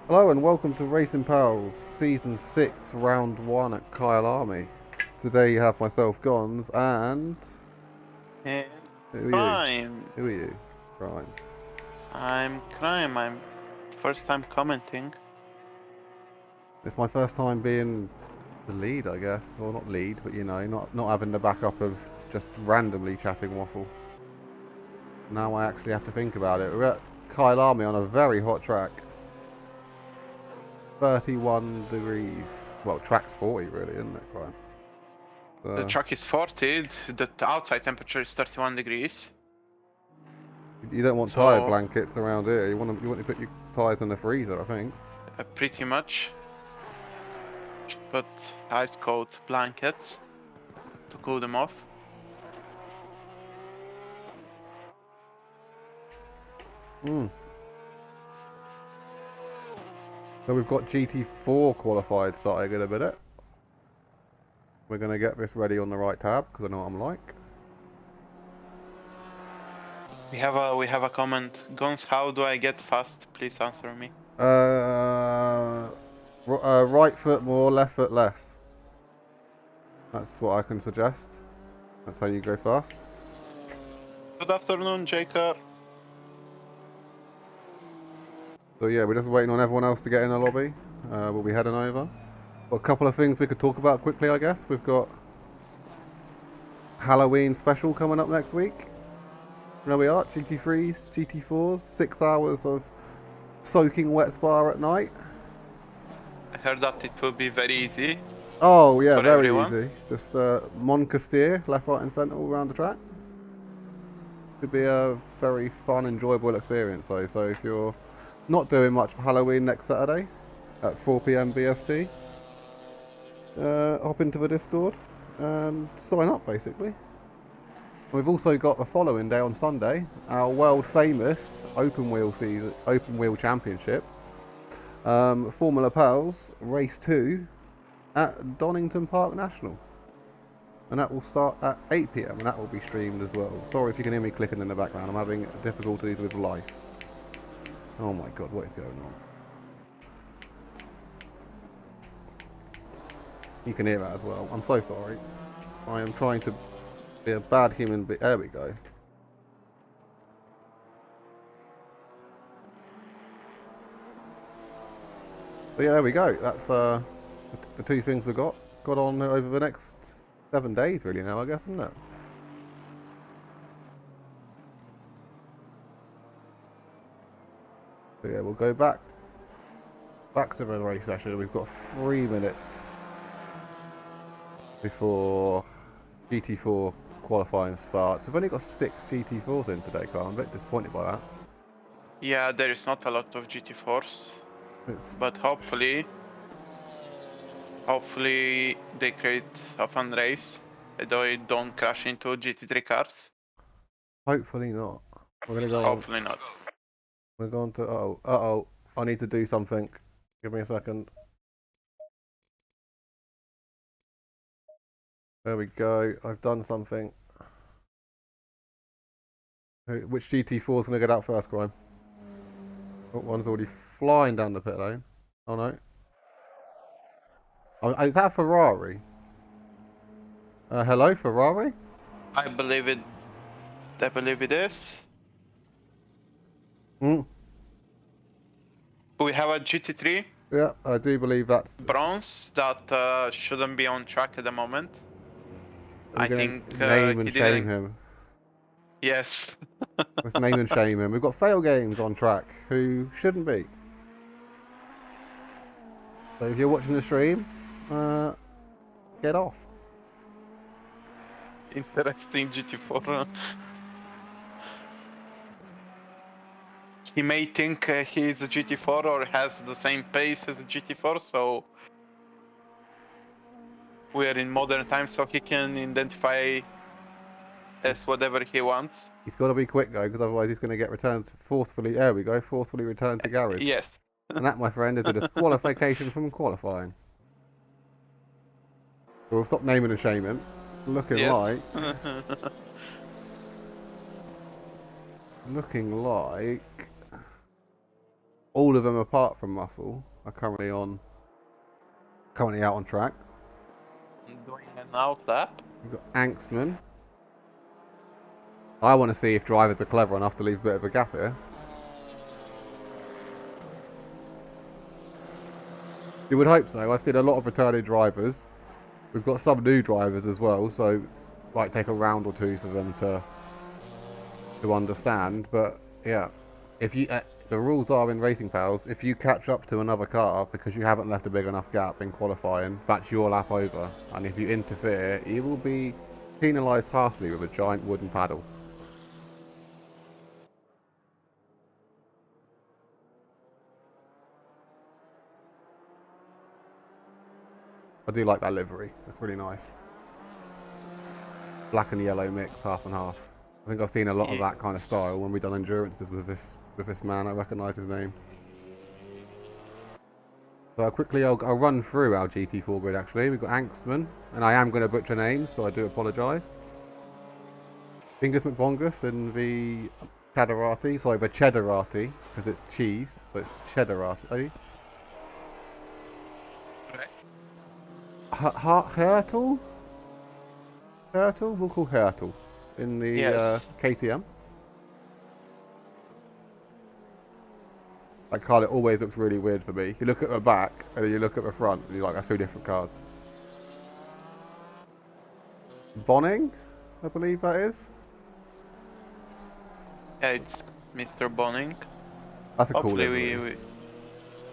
Hello and welcome to Racing Pals Season 6 Round 1 at Kyalami. Today you have myself, Gonz, and... And Who are you? Crime. Who are you? Right. I'm Crime. I'm first time commenting. It's my first time being the lead, I guess. Well, not lead, but you know, not having the backup of just randomly chatting waffle. Now I actually have to think about it. We're at Kyalami on a very hot track. 31 degrees. Well, track's 40 really, isn't it, Crime? The track is 40. The outside temperature is 31 degrees. You don't want tyre blankets around here. You want to put your tyres in the freezer, I think. Pretty much. Put ice cold blankets to cool them off. So we've got GT4 qualified starting in a minute. We're going to get this ready on the right tab because I know what I'm like. We have a comment. Gonz, how do I get fast? Please answer me. Right foot more, left foot less. That's what I can suggest. That's how you go fast. Good afternoon, Jacob. So yeah, we're just waiting on everyone else to get in the lobby. We'll be heading over. Got a couple of things we could talk about quickly, I guess. We've got Halloween special coming up next week. There we are, GT3s, GT4s, 6 hours of soaking wet spa at night. I heard that it will be very easy. Oh yeah, very everyone. easy. Just Moncasteer, left, right and centre all around the track. Should be a very fun, enjoyable experience though. So if you're not doing much for Halloween next Saturday at 4 PM BST, hop into the Discord and sign up basically. We've also got the following day on Sunday, our world famous open wheel championship, Formula Pals Race 2 at Donington Park National, and that will start at 8 PM and that will be streamed as well. Sorry if you can hear me clicking in the background, I'm having difficulties with life. Oh my god, what is going on? You can hear that as well. I'm so sorry. I am trying to be a bad human being. There we go. But yeah, there we go. That's the two things we got on over the next 7 days, really. Now, I guess, isn't it? So yeah, we'll go back to the race session. We've got 3 minutes before GT4 qualifying starts. We've only got 6 GT4s in today, Carl. I'm a bit disappointed by that. Yeah, there is not a lot of GT4s, but hopefully they create a fun race, though it don't crash into GT3 cars. Hopefully not. We're gonna go. Hopefully not. We're going to. Uh-oh. I need to do something. Give me a second. There we go. I've done something. Which GT4 is going to get out first, Grime? Oh, one's already flying down the pit lane. Oh no. Oh, is that Ferrari? Hello, Ferrari? I believe it is. Hmm. We have a GT3. Yeah, I do believe that's bronze that shouldn't be on track at the moment. I think name and shame him. Yes. Let's name and shame him. We've got Fail Games on track, who shouldn't be. So if you're watching the stream, get off. Interesting GT4. He may think he's a GT4 or has the same pace as a GT4, so we are in modern times, so he can identify as whatever he wants. He's got to be quick though, because otherwise he's going to get returned forcefully. There we go, forcefully returned to garage. Yes. And that, my friend, is a disqualification from qualifying. So we'll stop naming and shaming. Looking like all of them apart from Muscle are currently out on track. Doing an out lap. We've got Anxman. I want to see if drivers are clever enough to leave a bit of a gap here. You would hope so. I've seen a lot of returning drivers. We've got some new drivers as well, so it might take a round or two for them to understand. But yeah, if you the rules are in Racing Pals, if you catch up to another car because you haven't left a big enough gap in qualifying, that's your lap over. And if you interfere, you will be penalised harshly with a giant wooden paddle. I do like that livery. It's really nice. Black and yellow mix, half and half. I think I've seen a lot of that kind of style when we've done endurances with this man. I recognise his name. So quickly, I'll run through our GT4 grid. Actually, we've got Anxman, and I am going to butcher names, so I do apologise. Bingus McBongus in the Cheddarati, sorry, the Cheddarati, because it's cheese, so it's Cheddarati. Hurtle? Hurtle? We'll call Hurtle in the KTM. That car, it always looks really weird for me. You look at the back and then you look at the front and you're like, that's two different cars. Bonning, I believe that is. Yeah, it's Mr. Bonning. That's a cool livery.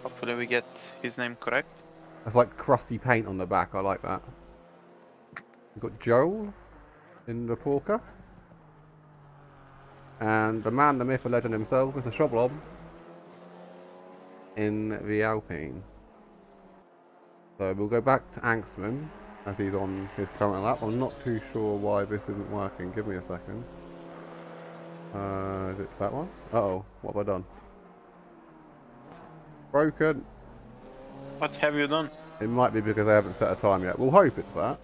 Hopefully we get his name correct. That's like crusty paint on the back. I like that. We've got Joel in the Porker. And the man, the myth, the legend himself, Mr. Shoblom in the Alpine. So we'll go back to Anxman as he's on his current lap. I'm not too sure why this isn't working. Give me a second. Is it that one? Uh-oh, what have I done? Broken. What have you done? It might be because I haven't set a time yet. We'll hope it's that.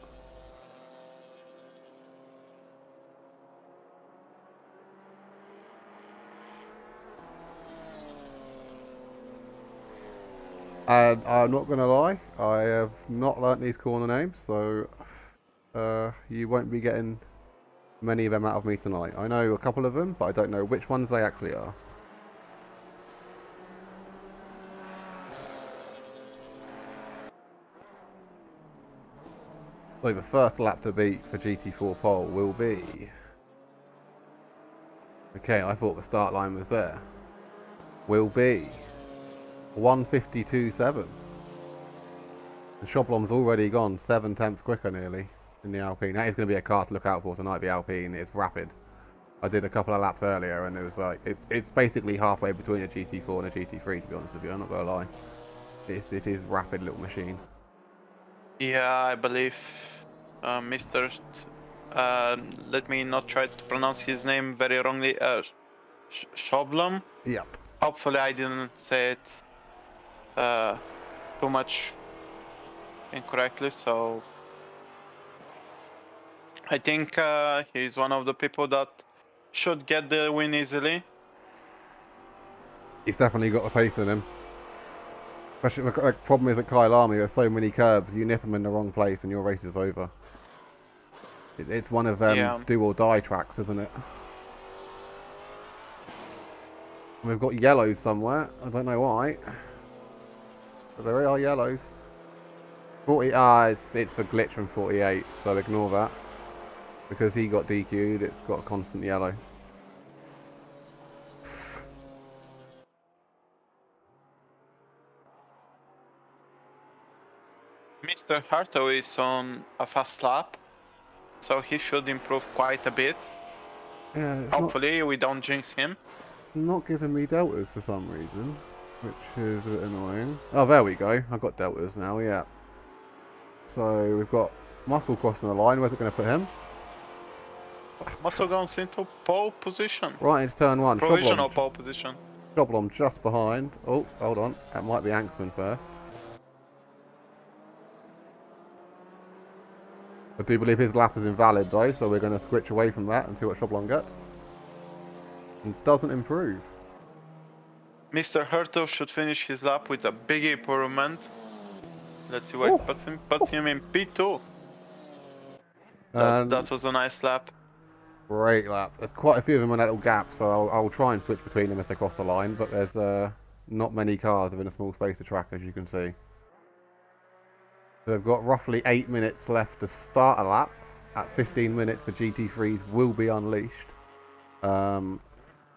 And I'm not going to lie, I have not learnt these corner names, so you won't be getting many of them out of me tonight. I know a couple of them, but I don't know which ones they actually are. So the first lap to beat for GT4 pole will be... Okay, I thought the start line was there. Will be 1:52.7. And Shoblom's already gone 7 tenths quicker nearly in the Alpine. That is going to be a car to look out for tonight, the Alpine. It's rapid. I did a couple of laps earlier and it was like, it's basically halfway between a GT4 and a GT3, to be honest with you. I'm not going to lie. It is rapid little machine. Yeah, I believe Mr. Let me not try to pronounce his name very wrongly. Shoblom? Yep. Hopefully I didn't say it too much incorrectly, so I think he's one of the people that should get the win easily. He's definitely got a pace in him. Especially, the problem is at Kyalami, there's so many curbs, you nip him in the wrong place and your race is over. It's one of them do or die tracks, isn't it? We've got yellows somewhere, I don't know why. But there are yellows. 40, it's a glitch from 48, so ignore that. Because he got DQ'd, it's got a constant yellow. Mr. Harto is on a fast lap, so he should improve quite a bit. Yeah, hopefully we don't jinx him. Not giving me deltas for some reason, which is a bit annoying. Oh, there we go. I've got deltas now, yeah. So we've got Muscle crossing the line. Where's it going to put him? Muscle goes into pole position. Right into turn one. Provisional pole position. Shoblom just behind. Oh, hold on. That might be Anxman first. I do believe his lap is invalid though, so we're going to switch away from that and see what Shoblom gets. And doesn't improve. Mr. Hurto should finish his lap with a big improvement. Let's see where he puts him. Put him in P2. That was a nice lap. Great lap. There's quite a few of them in that little gap, so I'll try and switch between them as they cross the line, but there's not many cars within a small space of track, as you can see. So they've got roughly 8 minutes left to start a lap. At 15 minutes, the GT3s will be unleashed.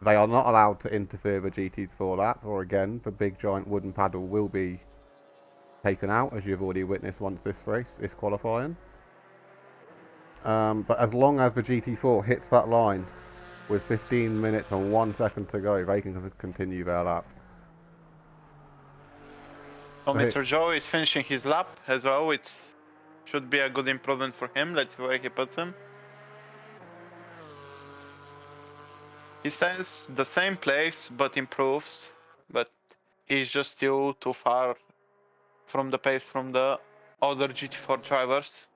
They are not allowed to interfere with GT's 4 lap, or again, the big giant wooden paddle will be taken out, as you've already witnessed once this race, this qualifying. But as long as the GT4 hits that line with 15 minutes and 1 second to go, they can continue their lap. So Mr. Joe is finishing his lap as well. It should be a good improvement for him. Let's see where he puts him. He stays the same place but improves, but he's just still too far from the pace from the other GT4 drivers.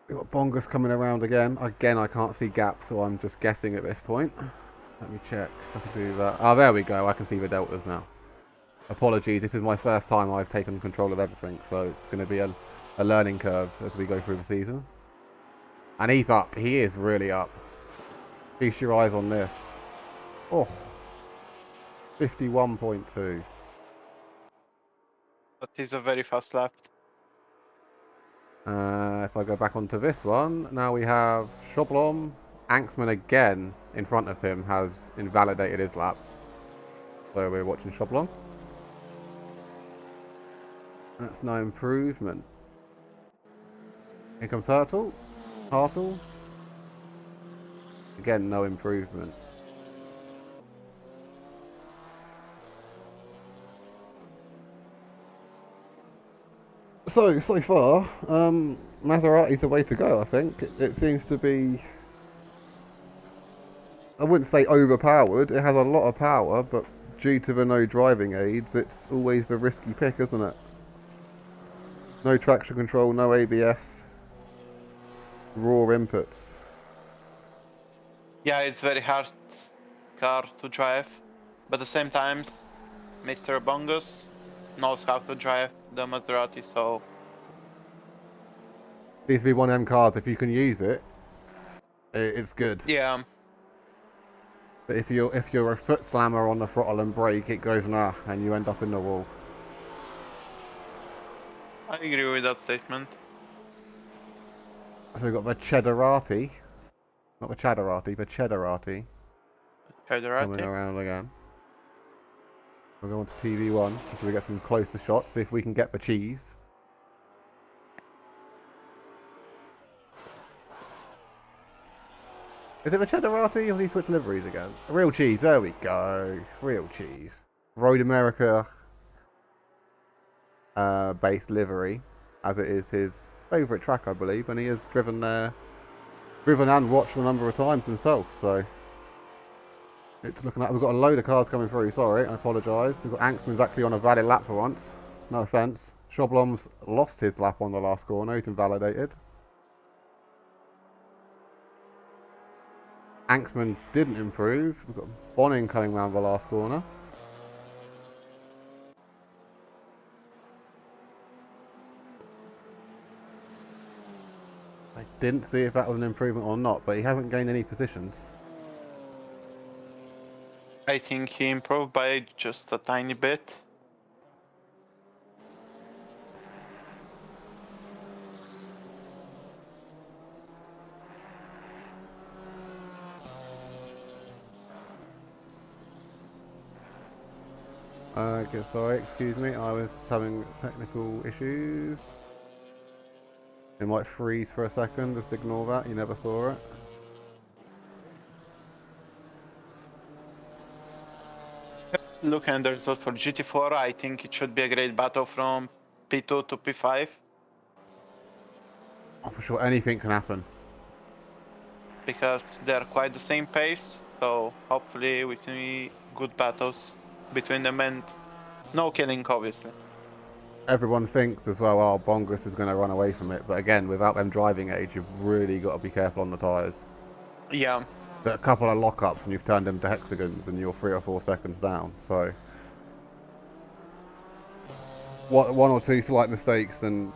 We've got Bongus coming around again. Again, I can't see gaps, so I'm just guessing at this point. Let me check if I can do that. Oh, there we go. I can see the deltas now. Apologies, this is my first time I've taken control of everything, so it's going to be a learning curve as we go through the season. And he's up. He is really up. Feast your eyes on this. Oh, 51.2. But he's a very fast lap. If I go back onto this one, now we have Shoblom. Anxman again in front of him has invalidated his lap. So we're watching Shoblom. That's no improvement. Here comes Hartle. Again, no improvement. So far, Maserati's the way to go, I think. It seems to be, I wouldn't say overpowered. It has a lot of power, but due to the no driving aids, it's always the risky pick, isn't it? No traction control, no ABS. Raw inputs. Yeah, it's very hard car to drive, but at the same time, Mr. Bongus knows how to drive the Maserati, so Needs to be one of them cars. If you can use it, it's good. yeah. But if you're a foot slammer on the throttle and brake, it goes nah, and you end up in the wall. I agree with that statement. So we've got the Cheddarati. Not the Cheddarati, but Cheddarati. Coming around again. We'll go on to TV1 so we get some closer shots, see if we can get the cheese. Is it the Cheddarati or did he switch liveries again? Real cheese, there we go. Real cheese. Road America based livery, as it is his favourite track, I believe, and he has driven there, and watched a number of times himself, so it's looking like we've got a load of cars coming through. Sorry, I apologise. We've got Anxman's actually on a valid lap for once. No offence. Shoblom's lost his lap on the last corner. He's invalidated. Anxman didn't improve. We've got Bonning coming round the last corner. I didn't see if that was an improvement or not, but he hasn't gained any positions. I think he improved by just a tiny bit. Okay, sorry, excuse me, I was just having technical issues. It might freeze for a second, just ignore that, you never saw it. Looking at the result for GT4, I think it should be a great battle from P2 to P5. Oh, for sure, anything can happen. Because they're quite the same pace, so hopefully we see good battles between them and no killing, obviously. Everyone thinks as well, oh, Bongus is going to run away from it, but again, without them driving age, you've really got to be careful on the tyres. Yeah, But a couple of lockups and you've turned them to hexagons and you're 3 or 4 seconds down. So one or two slight mistakes and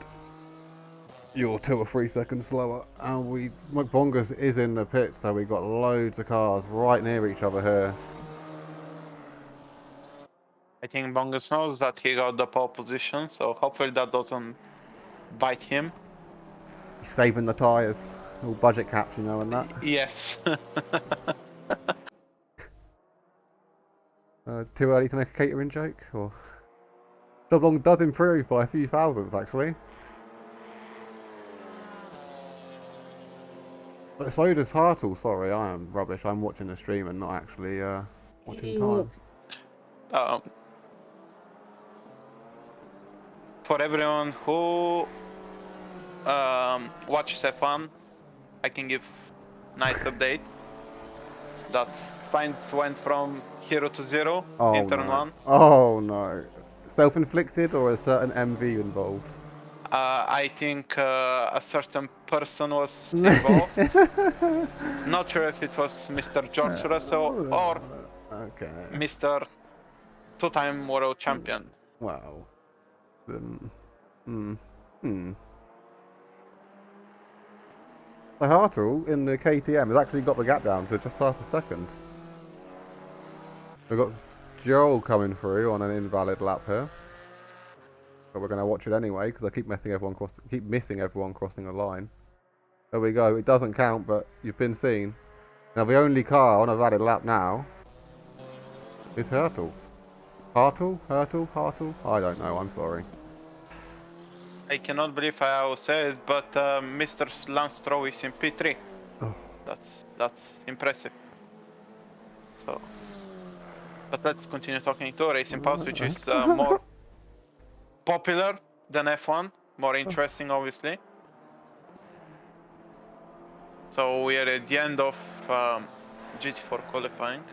you're 2 or 3 seconds slower. And McBongers is in the pit, so we've got loads of cars right near each other here. I think Bongus knows that he got the pole position, so hopefully that doesn't bite him. He's saving the tyres. All budget caps, you know, and that. Yes. Too early to make a catering joke? Or Doublong does improve by a few thousandths, actually. But so does Hartle. Sorry, I am rubbish. I'm watching the stream and not actually watching times. For everyone who watches F1, I can give nice update that Pint went from hero to zero in turn 1. Oh no. Self-inflicted or a certain MV involved? I think a certain person was involved. Not sure if it was Mr. George Russell or Mr. Two-time world champion. Wow. The Hartle in the KTM has actually got the gap down to just half a second. We've got Joel coming through on an invalid lap here. But we're going to watch it anyway because I keep missing everyone crossing a line. There we go. It doesn't count, but you've been seen. Now the only car on a valid lap now is Hartle. Hartle? I don't know. I'm sorry. I cannot believe I will say it, but Mr. Lance Stroll is in P3. Oh. That's impressive. So, but let's continue talking to Racing Pulse, which is more popular than F1, more interesting, obviously. So we are at the end of GT4 qualifying.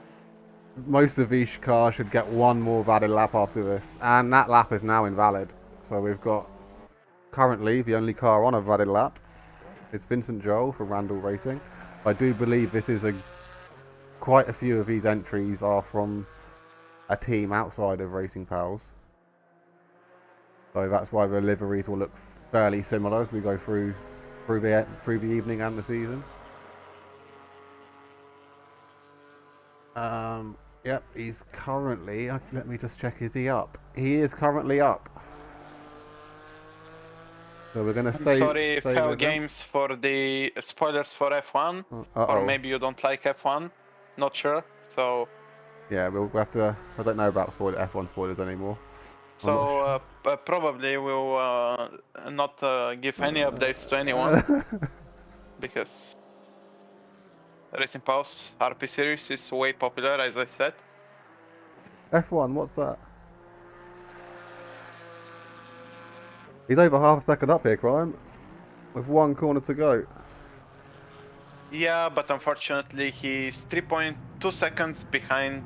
Most of each car should get one more valid lap after this, and that lap is now invalid. So we've got currently the only car on a valid lap. It's Vincent Joel from Randall Racing. I do believe this is quite a few of these entries are from a team outside of Racing Pals. So that's why the liveries will look fairly similar as we go through the evening and the season. Yep, he's currently, let me just check, is he up? He is currently up. So we're going to stay. Sorry if Hell Games for the spoilers for F1, or maybe you don't like F1, not sure, so... Yeah, we'll have to, I don't know about F1 spoilers anymore. So probably we'll not give any updates to anyone, because Racing Pulse RP series is way popular, as I said. F1, what's that? He's over half a second up here, Crime, with 1 corner to go. Yeah, but unfortunately he's 3.2 seconds behind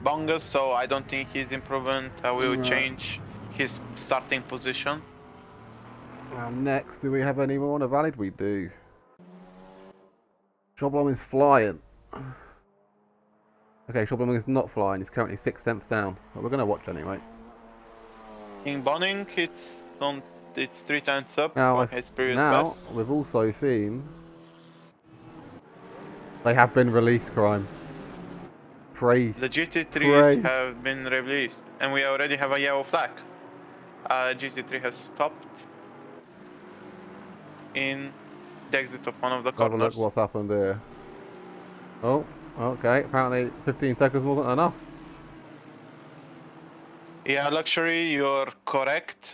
Bongus, so I don't think his improvement will change his starting position. Next, do we have any more on a valid? We do. Shoblom is flying. Okay, Shoblom is not flying. He's currently 6 tenths down. But we're going to watch anyway. In Bonning, it's 3 tenths up now, from his previous best. We've also seen they have been released, Crime. The GT3s have been released, and we already have a yellow flag. GT3 has stopped in the exit of one of the corners. Have a look what's happened there. Oh, okay. Apparently 15 seconds wasn't enough. Yeah, Luxury, you're correct.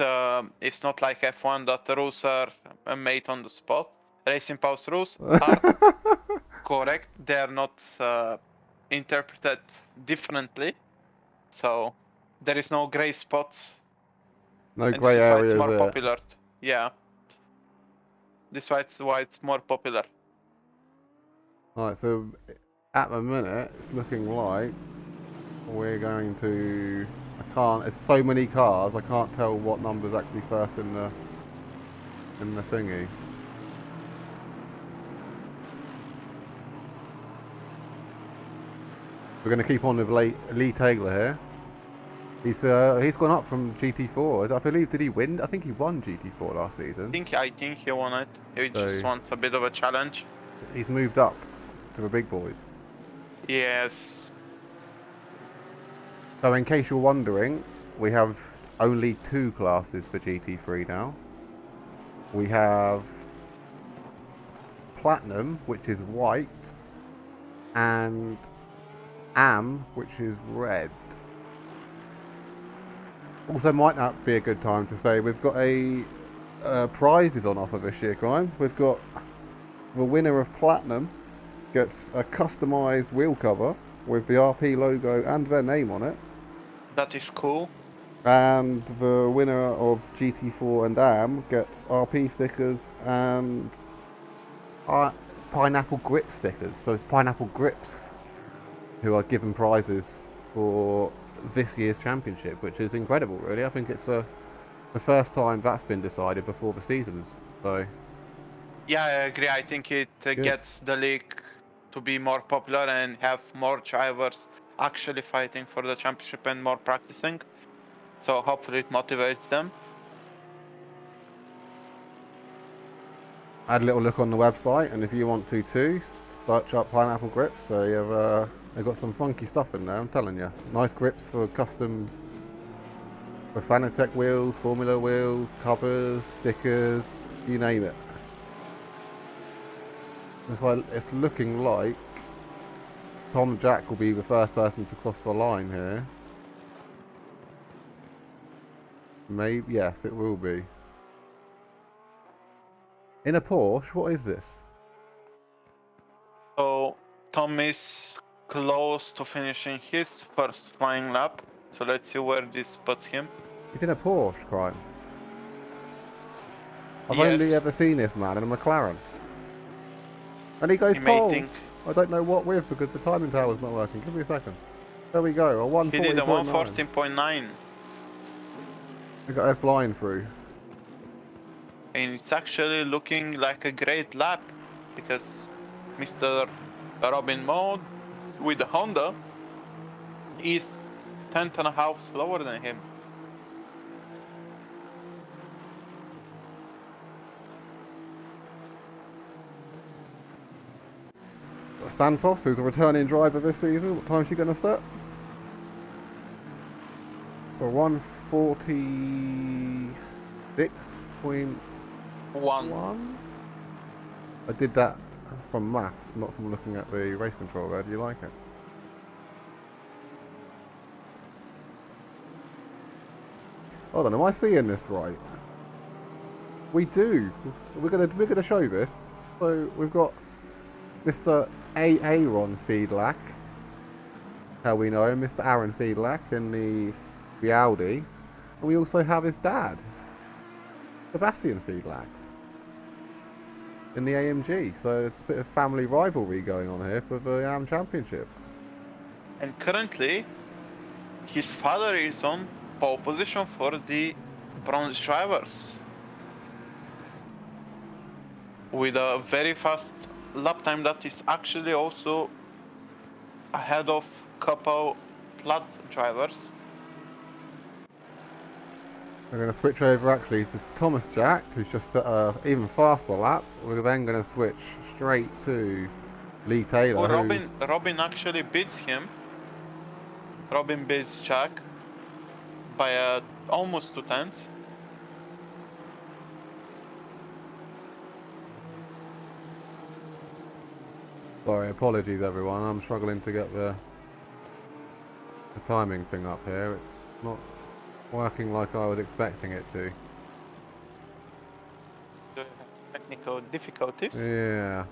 It's not like F1 that the rules are made on the spot. Racing Pulse rules are correct. They are not interpreted differently. So there is no grey spots. No grey areas. It's more popular. Yeah. This is why it's more popular. Alright, so at the minute it's looking like we're going to... it's so many cars, I can't tell what number's actually first in the thingy. We're going to keep on with Lee Taylor here. He's gone up from GT4. I believe, did he win? I think he won GT4 last season. I think he won it. He just wants a bit of a challenge. He's moved up to the big boys. Yes. So in case you're wondering, we have only 2 classes for GT3 now. We have Platinum, which is white, and Am, which is red. Also, might not be a good time to say we've got prizes on offer this year, Crime. We've got the winner of Platinum gets a customised wheel cover with the RP logo and their name on it. That is cool. And the winner of GT4 and Am gets RP stickers and Pineapple Grip stickers. So it's Pineapple Grips who are given prizes for this year's championship, which is incredible, really. I think it's the first time that's been decided before the seasons. So yeah, I agree. I think it gets the league to be more popular and have more drivers actually fighting for the championship and more practicing. So hopefully it motivates them. I had a little look on the website, and if you want to too, search up Pineapple Grips. So you have they've got some funky stuff in there, I'm telling you. Nice grips for custom, for Fanatec wheels, Formula wheels, covers, stickers, you name it. It's looking like Tom Jack will be the first person to cross the line here. Maybe, yes, it will be. In a Porsche, what is this? So Tom is close to finishing his first flying lap. So let's see where this puts him. He's in a Porsche, Crime. I've Yes. only ever seen this man in a McLaren. And he goes pole. I don't know what with because the timing tower's not working. Give me a second. There we go, a 140.9. He did a 114.9. We got her flying through. And it's actually looking like a great lap because Mr. Robin Mode with the Honda is 10.5 slower than him. Santos, who's a returning driver this season, what time is she going to set? So 146.1. I did that from maths, not from looking at the race controller. Do you like it? Hold on, am I seeing this right? We do. We're gonna show this. So we've got Mr. Aaron Fiedlach, how we know him, Mr. Aaron Fiedlach in the Audi, and we also have his dad, Sebastian Fiedlach, in the AMG. So it's a bit of family rivalry going on here for the AM Championship. And currently, his father is on pole position for the bronze drivers with a very fast lap time that is actually also ahead of couple plat drivers. We're going to switch over actually to Thomas Jack, who's just set an even faster lap. We're then going to switch straight to Lee Taylor. Oh, Robin actually beats him. Robin beats Jack by almost 2 tenths. Sorry, apologies everyone. I'm struggling to get the timing thing up here. It's not working like I was expecting it to. Technical difficulties. Yeah.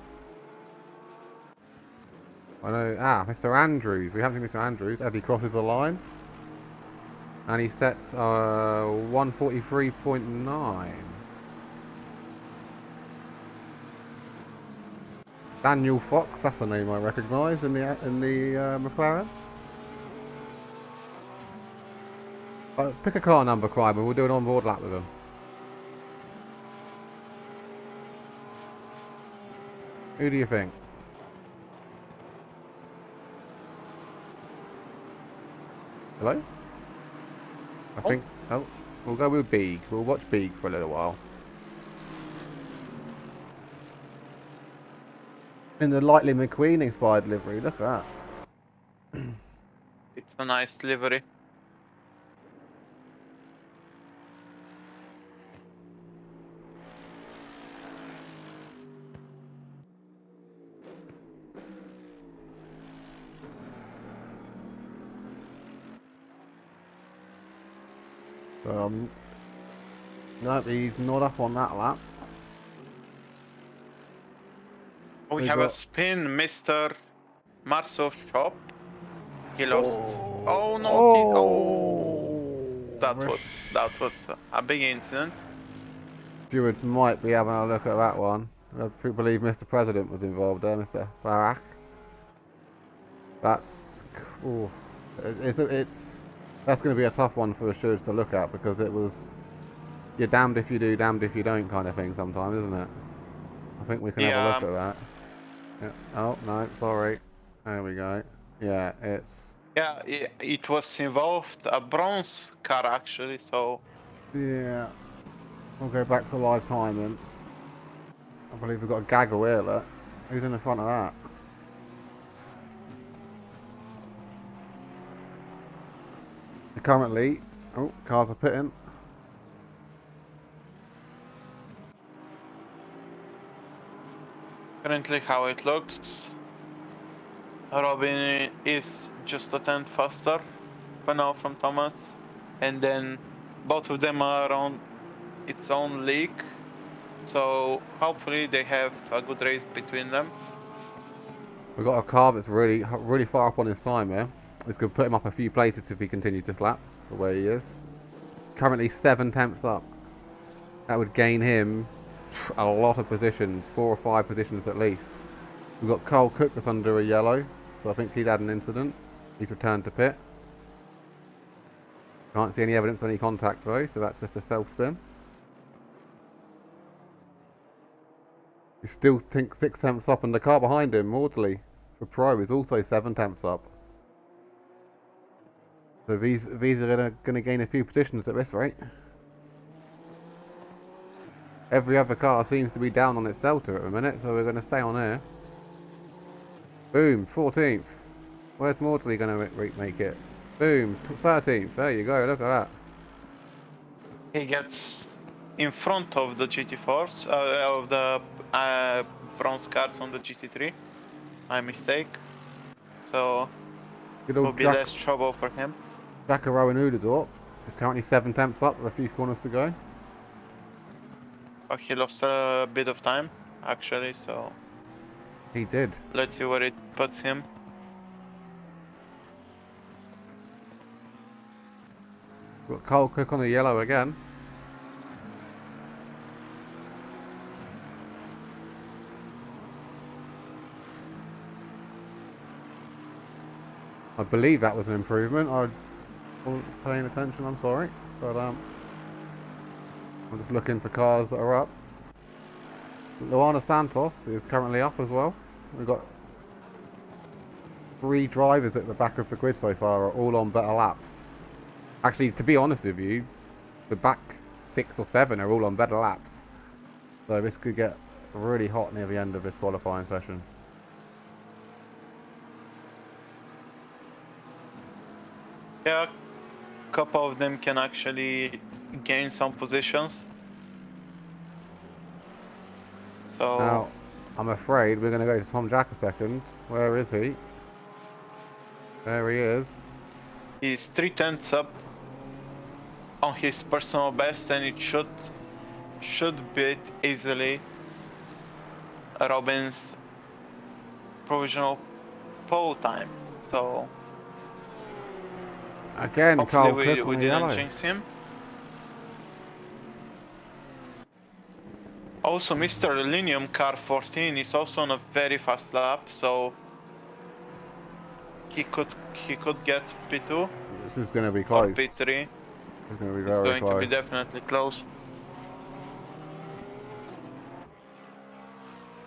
I know. Mr. Andrews. We have Mr. Andrews as he crosses the line. And he sets 143.9. Daniel Fox, that's a name I recognise in the McLaren. Pick a car number, Crime, and we'll do an on-board lap with them. Who do you think? Hello? I think... Oh, we'll go with Beeg. We'll watch Beeg for a little while. In the Lightly McQueen inspired livery, look at that. It's a nice livery. No, he's not up on that lap. We have a spin, Mr. Marso shop. He lost. Oh no! That was a big incident. Stewards might be having a look at that one. I believe Mr. President was involved there, Mr. Barack. That's cool. That's going to be a tough one for the stewards to look at because it was you're damned if you do, damned if you don't kind of thing sometimes, isn't it? I think we can have a look at that. Yeah. Oh no, sorry. There we go. Yeah, it's. Yeah, it was involved a bronze car actually, so. Yeah. We'll go back to live timing. I believe we've got a gaggle here, look. Who's in the front of that? Currently, cars are pitting. Currently how it looks, Robin is just a tenth faster for now from Thomas, and then both of them are on its own league, so hopefully they have a good race between them. We've got a car that's really far up on his time here. It's going to put him up a few places if he continues this lap the way he is. Currently 7 tenths up. That would gain him a lot of positions, 4 or 5 positions at least. We've got Carl Cook that's under a yellow, so I think he's had an incident. He's returned to pit. Can't see any evidence of any contact though, so that's just a self-spin. He's still 6 tenths up, and the car behind him, Maudsley, for Pro, is also 7 tenths up. So these are going to gain a few positions at this rate. Every other car seems to be down on its delta at the minute, so we're going to stay on here. Boom, 14th. Where's Maudsley going to make it? Boom, 13th. There you go, look at that. He gets in front of the GT4s, of the bronze cars on the GT3. My mistake. So it will be less trouble for him. Jack Rowan Udadorp is currently 7 tenths up with a few corners to go. Oh, he lost a bit of time, actually, so. He did. Let's see where it puts him. Got Carl Cook on the yellow again. I believe that was an improvement. I wasn't paying attention, I'm sorry. But I'm just looking for cars that are up. Luana Santos is currently up as well. We've got 3 drivers at the back of the grid so far, are all on better laps. Actually, to be honest with you, the back 6 or 7 are all on better laps. So this could get really hot near the end of this qualifying session. Yeah, a couple of them can actually gain some positions. So now, I'm afraid we're going to go to Tom Jack a second. Where is he? There he is. He's 3 tenths up on his personal best, and it should beat easily Robin's provisional pole time. So again, hopefully Carl Cook we on the didn't yellow. jinx him. Also, Mr. Linium car 14 is also on a very fast lap, so he could get P2. This is going to be close. Or P3. It's going to be It's very going close. to be definitely close.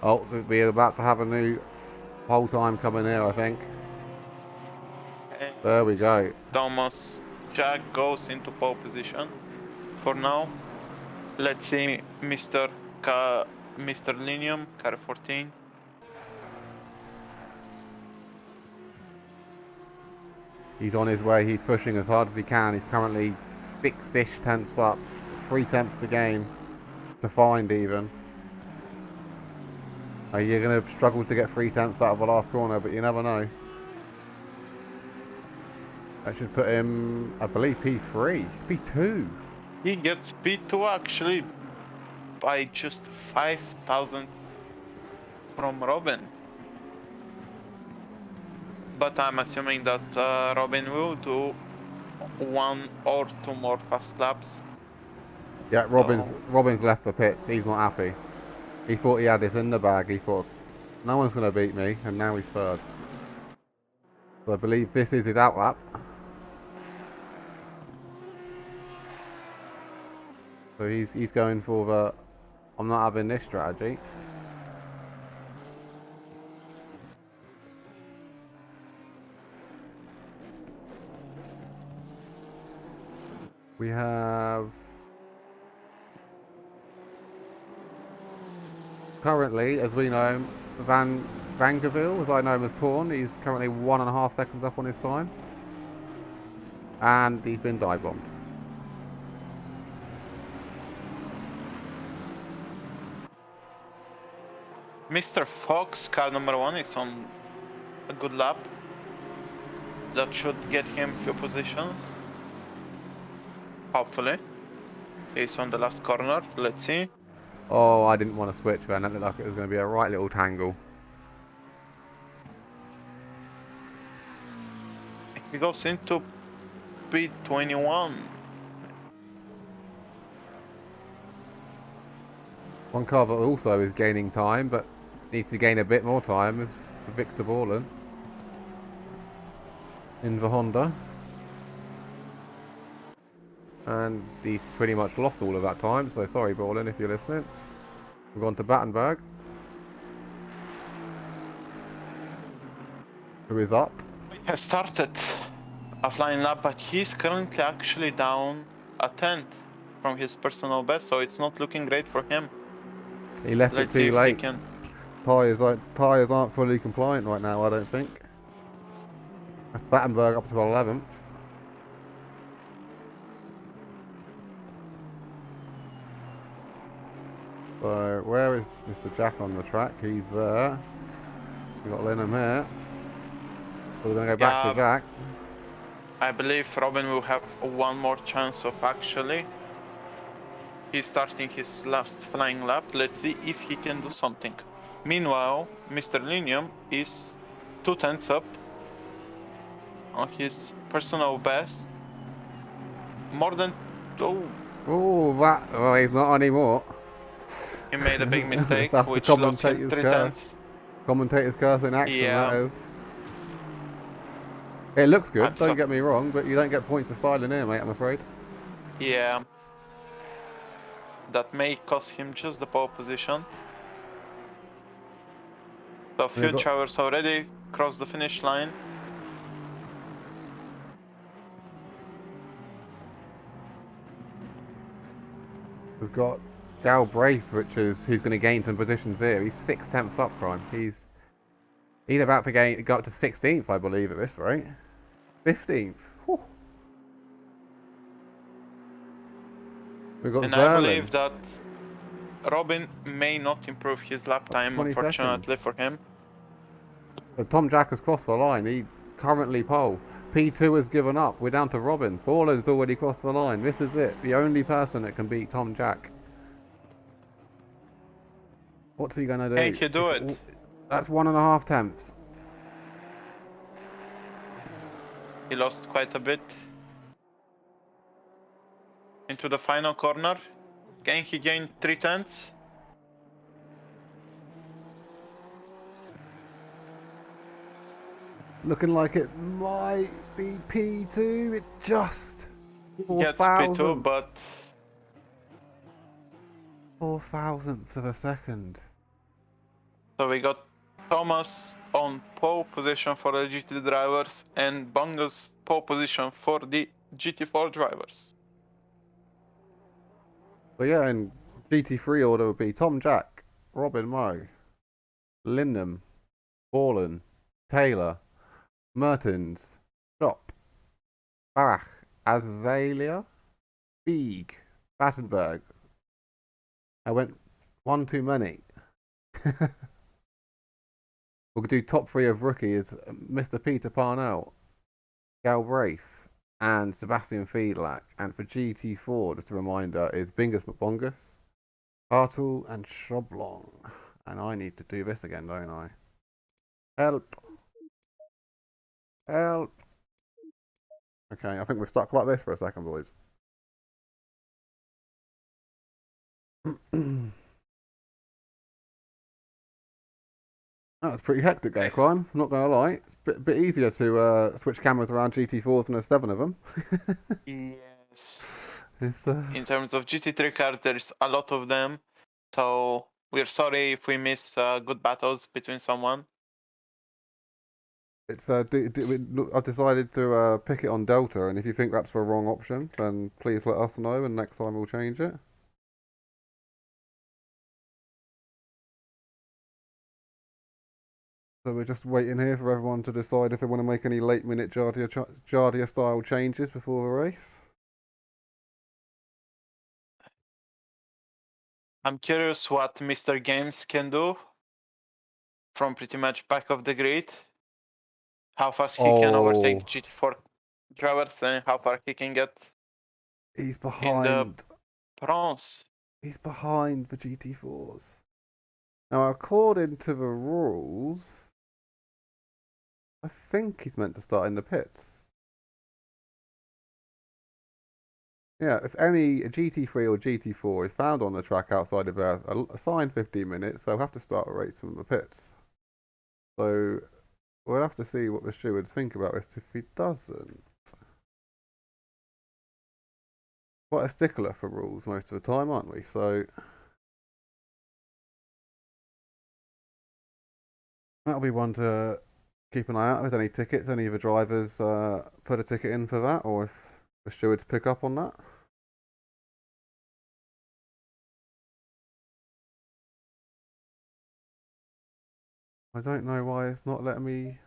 Oh, we're about to have a new pole time coming here, I think. And There we go. Thomas Jack goes into pole position. For now, let's see Mr. Linium, car 14. He's on his way. He's pushing as hard as he can. He's currently 6-ish tenths up. 3 tenths to gain. To find even. You're going to struggle to get 3 tenths out of the last corner, but you never know. That should put him, I believe, P3. P2. He gets P2 actually by just 5,000 from Robin. But I'm assuming that Robin will do 1 or 2 more fast laps. Yeah, Robin's left the pits. He's not happy. He thought he had this in the bag. He thought, no one's going to beat me, and now he's third. So I believe this is his out lap. So he's going for the, I'm not having this strategy. We have currently, as we know him, Vangerville, as I know him as Torn. He's currently 1.5 seconds up on his time. And he's been dive bombed. Mr. Fox, car number 1, is on a good lap. That should get him few positions. Hopefully. He's on the last corner. Let's see. Oh, I didn't want to switch then. That looked like it was going to be a right little tangle. He goes into P21. One car that also is gaining time, but needs to gain a bit more time, is Victor Borland in the Honda. And he's pretty much lost all of that time, so sorry Borland if you're listening. We've gone to Battenberg, who is up. He has started a flying lap, but he's currently actually down a tenth from his personal best, so it's not looking great for him. He left Let's it see too if he late. can. Tyres aren't fully compliant right now, I don't think. That's Battenberg up to 11th. So where is Mr. Jack on the track? He's there. We've got Lenham here. So we're going to go back to Jack. I believe Robin will have 1 more chance of actually. He's starting his last flying lap. Let's see if he can do something. Meanwhile, Mr. Linium is 2 tenths up on his personal best. More than... Oh, he's not anymore. He made a big mistake, That's which the lost him commentator's 3 curse. tenths. Commentator's curse in action, Yeah. that is. It looks good, don't get me wrong, but you don't get points for styling here, mate, I'm afraid. Yeah. That may cost him just the pole position. So few drivers already crossed the finish line. We've got Galbraith, who's going to gain some positions here. He's 6 tenths up, Prime. He's about to go up to 16th, I believe, at this rate. 15th. Whew. We've got Zerlin. I believe that Robin may not improve his lap time, unfortunately for him. So Tom Jack has crossed the line. He currently pole. P2 has given up. We're down to Robin. Borland's already crossed the line. This is it. The only person that can beat Tom Jack. What's he going to do? Can he do it? That's 1.5 tenths. He lost quite a bit. Into the final corner. Can he gain 3 tenths? Looking like it might be P2. It just gets P2, but 4 thousandths of a second. So we got Thomas on pole position for the GT drivers and Gonz pole position for the GT4 drivers. So yeah, in GT3 order would be Tom Jack, Robin Moe, Lindham, Borland, Taylor, Mertens, Shop, Barach, Azalea, Beeg, Battenberg. I went one too many. We'll do top 3 of rookies: Mr. Peter Parnell, Galbraith, and Sebastian Fiedlach. And for GT4, just a reminder, is Bingus McBongus, Hartle, and Shoblong. And I need to do this again, don't I? Help! Help! Okay, I think we're stuck like this for a second, boys. That was pretty hectic, Gay Crime. I'm not going to lie. It's a bit easier to switch cameras around GT4s when there's 7 of them. Yes. It's, In terms of GT3 cars, there's a lot of them. So we're sorry if we miss good battles between someone. It's I've decided to pick it on Delta, and if you think that's the wrong option, then please let us know, and next time we'll change it. So we're just waiting here for everyone to decide if they want to make any late-minute Jardia-style changes before the race. I'm curious what Mr. Games can do from pretty much back of the grid. How fast he can overtake GT4 drivers and how far he can get He's in the behind. bronze. He's behind the GT4s. Now, according to the rules, I think he's meant to start in the pits. Yeah, if any GT3 or GT4 is found on the track outside of their assigned 15 minutes, they'll have to start a race from the pits. So we'll have to see what the stewards think about this if he doesn't. Quite a stickler for rules most of the time, aren't we? So that'll be one to keep an eye out. If there's any tickets, any of the drivers put a ticket in for that, or if the stewards pick up on that. I don't know why it's not letting me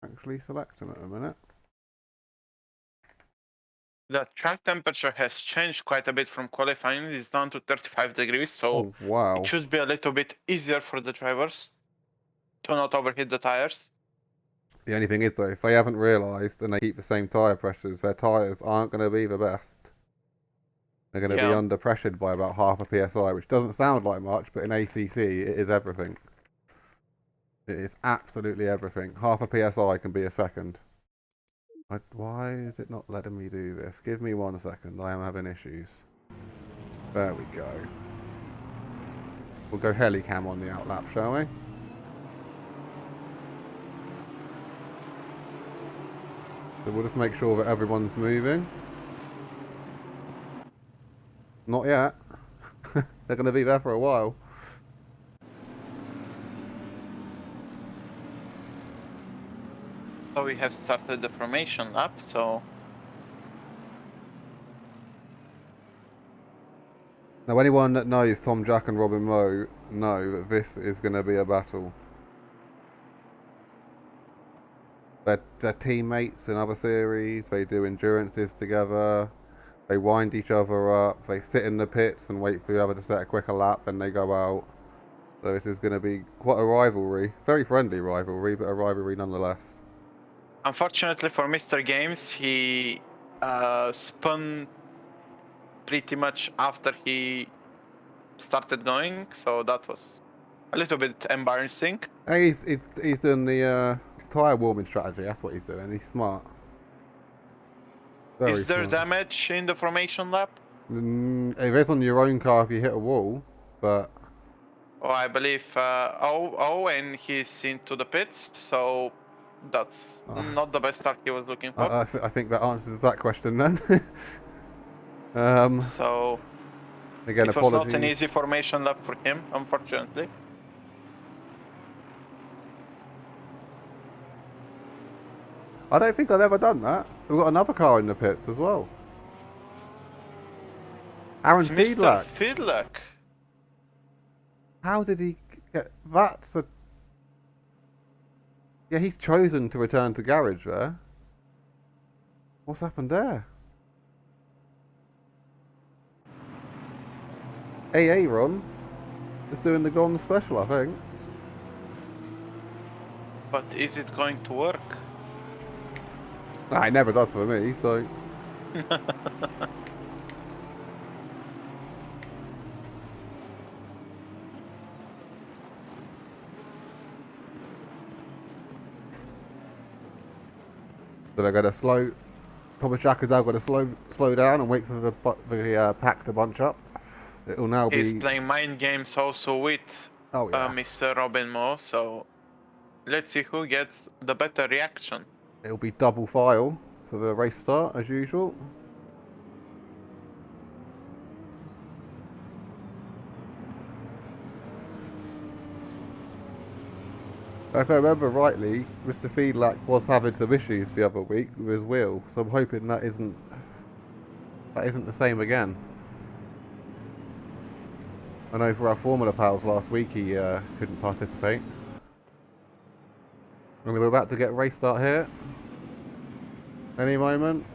actually select them at the minute. The track temperature has changed quite a bit from qualifying. It's down to 35 degrees, so wow. it should be a little bit easier for the drivers to not overheat the tires. The only thing is though, if they haven't realised and they keep the same tyre pressures, their tyres aren't going to be the best. They're going to be under pressured by about half a PSI, which doesn't sound like much, but in ACC it is everything. It is absolutely everything. Half a PSI can be a second. Why is it not letting me do this? Give me 1 second, I am having issues. There we go. We'll go helicam on the outlap, shall we? So we'll just make sure that everyone's moving. Not yet. They're going to be there for a while. So we have started the formation lap, so... Now anyone that knows Tom Jack and Robin Moe know that this is going to be a battle. They're teammates in other series, they do endurances together, they wind each other up, they sit in the pits and wait for the other to set a quicker lap and they go out. So this is going to be quite a rivalry, very friendly rivalry, but a rivalry nonetheless. Unfortunately for Mr. Games, he spun pretty much after he started going, so that was a little bit embarrassing. Hey, he's doing the tyre warming strategy, that's what he's doing, he's smart. Very Is there smart. damage in the formation lap? It is on your own car if you hit a wall, but... Oh, I believe, and he's into the pits, so that's not the best start he was looking for. I think that answers that question then. So, again, it was not an easy formation lap for him, unfortunately. I don't think I've ever done that. We've got another car in the pits as well. Aaron It's Mr. Fiedlack. Fiedlack. How did he get... That's a... Yeah, he's chosen to return to garage there. What's happened there? AA Ron is doing the Gonz special, I think. But is it going to work? Nah, it never does for me, so... So they're going to slow... Thomas Jacker's now going to slow down and wait for the pack to bunch up. It'll now be... He's playing mind games also with Mr. Robin Moore, so let's see who gets the better reaction. It'll be double file for the race start, as usual. If I remember rightly, Mr. Fiedlack was having some issues the other week with his wheel, so I'm hoping that isn't the same again. I know for our Formula pals last week he couldn't participate. And we're about to get race start here. Any moment.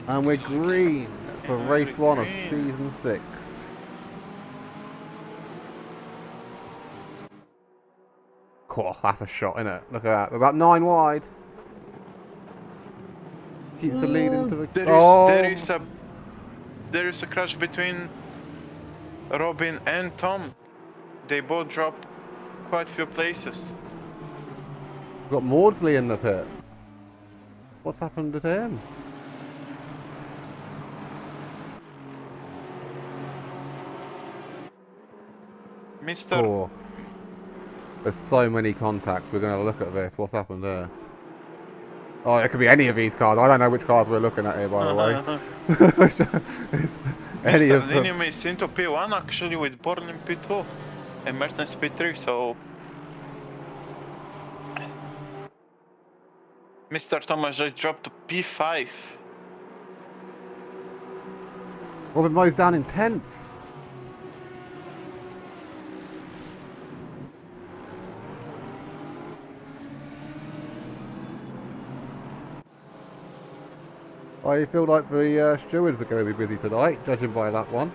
And we're green for race 1 of season 6. Cool, that's a shot, isn't it? Look at that. We're about 9 wide. Keeps the lead into the... There is a crash between Robin and Tom. They both dropped quite a few places. We've got Maudsley in the pit. What's happened to him? Mr. Oh. There's so many contacts. We're going to look at this. What's happened there? Oh, it could be any of these cars. I don't know which cars we're looking at here, by the way. It's any of them. Mr. Linneum is into P1 actually with Born in P2 and Mertens P3, so... Mr. Thomas just dropped to P5. Robin Moe's down in 10th. I feel like the stewards are going to be busy tonight, judging by that one.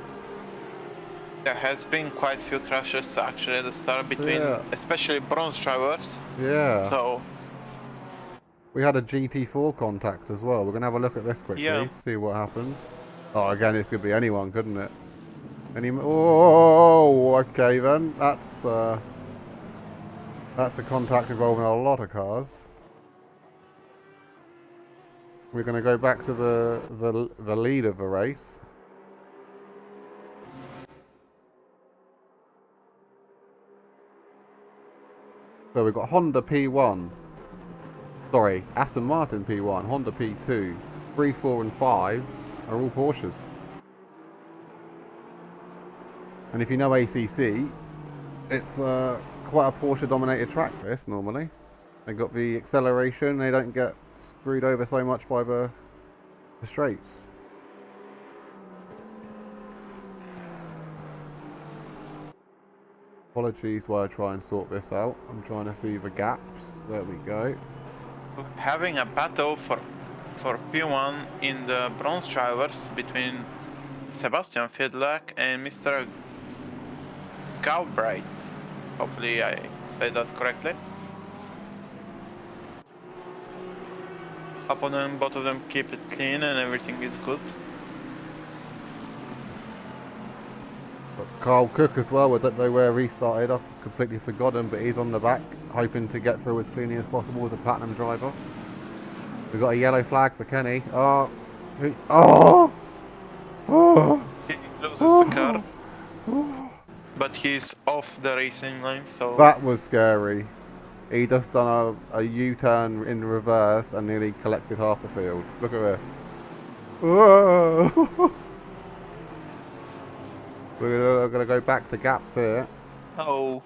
There has been quite a few crashes actually at the start between, especially bronze drivers. Yeah. So we had a GT4 contact as well. We're going to have a look at this quickly, see what happened. Oh, again, this could be anyone, couldn't it? Oh, okay then. That's a contact involving a lot of cars. We're going to go back to the lead of the race. So we've got Honda P1. Sorry, Aston Martin P1, Honda P2, 3, 4 and 5 are all Porsches. And if you know ACC, it's quite a Porsche dominated track this normally. They got the acceleration, they don't get screwed over so much by the straights. Apologies while I try and sort this out. I'm trying to see the gaps. There we go. Having a battle for P1 in the bronze drivers between Sebastian Fiedlack and Mr. Galbraith. Hopefully I said that correctly. Upon them, both of them keep it clean and everything is good. Got Carl Cook as well. I don't know where he started. I've completely forgotten, but he's on the back, hoping to get through as cleanly as possible as a platinum driver. We've got a yellow flag for Kenny. Oh! He loses the car, but he's off the racing line, so... That was scary. He just done a U-turn in reverse and nearly collected half the field. Look at this. Whoa. We're going to go back to gaps here. Oh,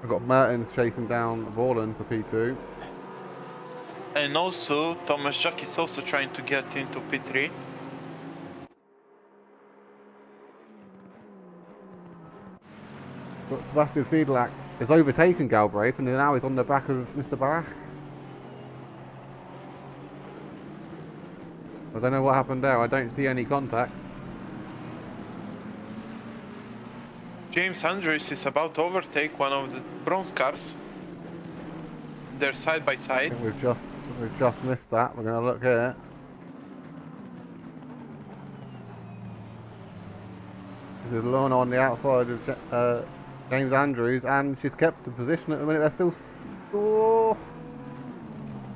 We've got Mertens chasing down Borland for P2. and also Thomas Jack is also trying to get into P3. But Sebastian Fiedlak has overtaken Galbraith and now he's on the back of Mr. Barach. I don't know what happened there. I don't see any contact. James Andrews is about to overtake one of the bronze cars. They're side by I side. think we've just missed that. We're going to look here. This is Lorna on the outside of James Andrews, and she's kept the position at the minute. They're still. Oh,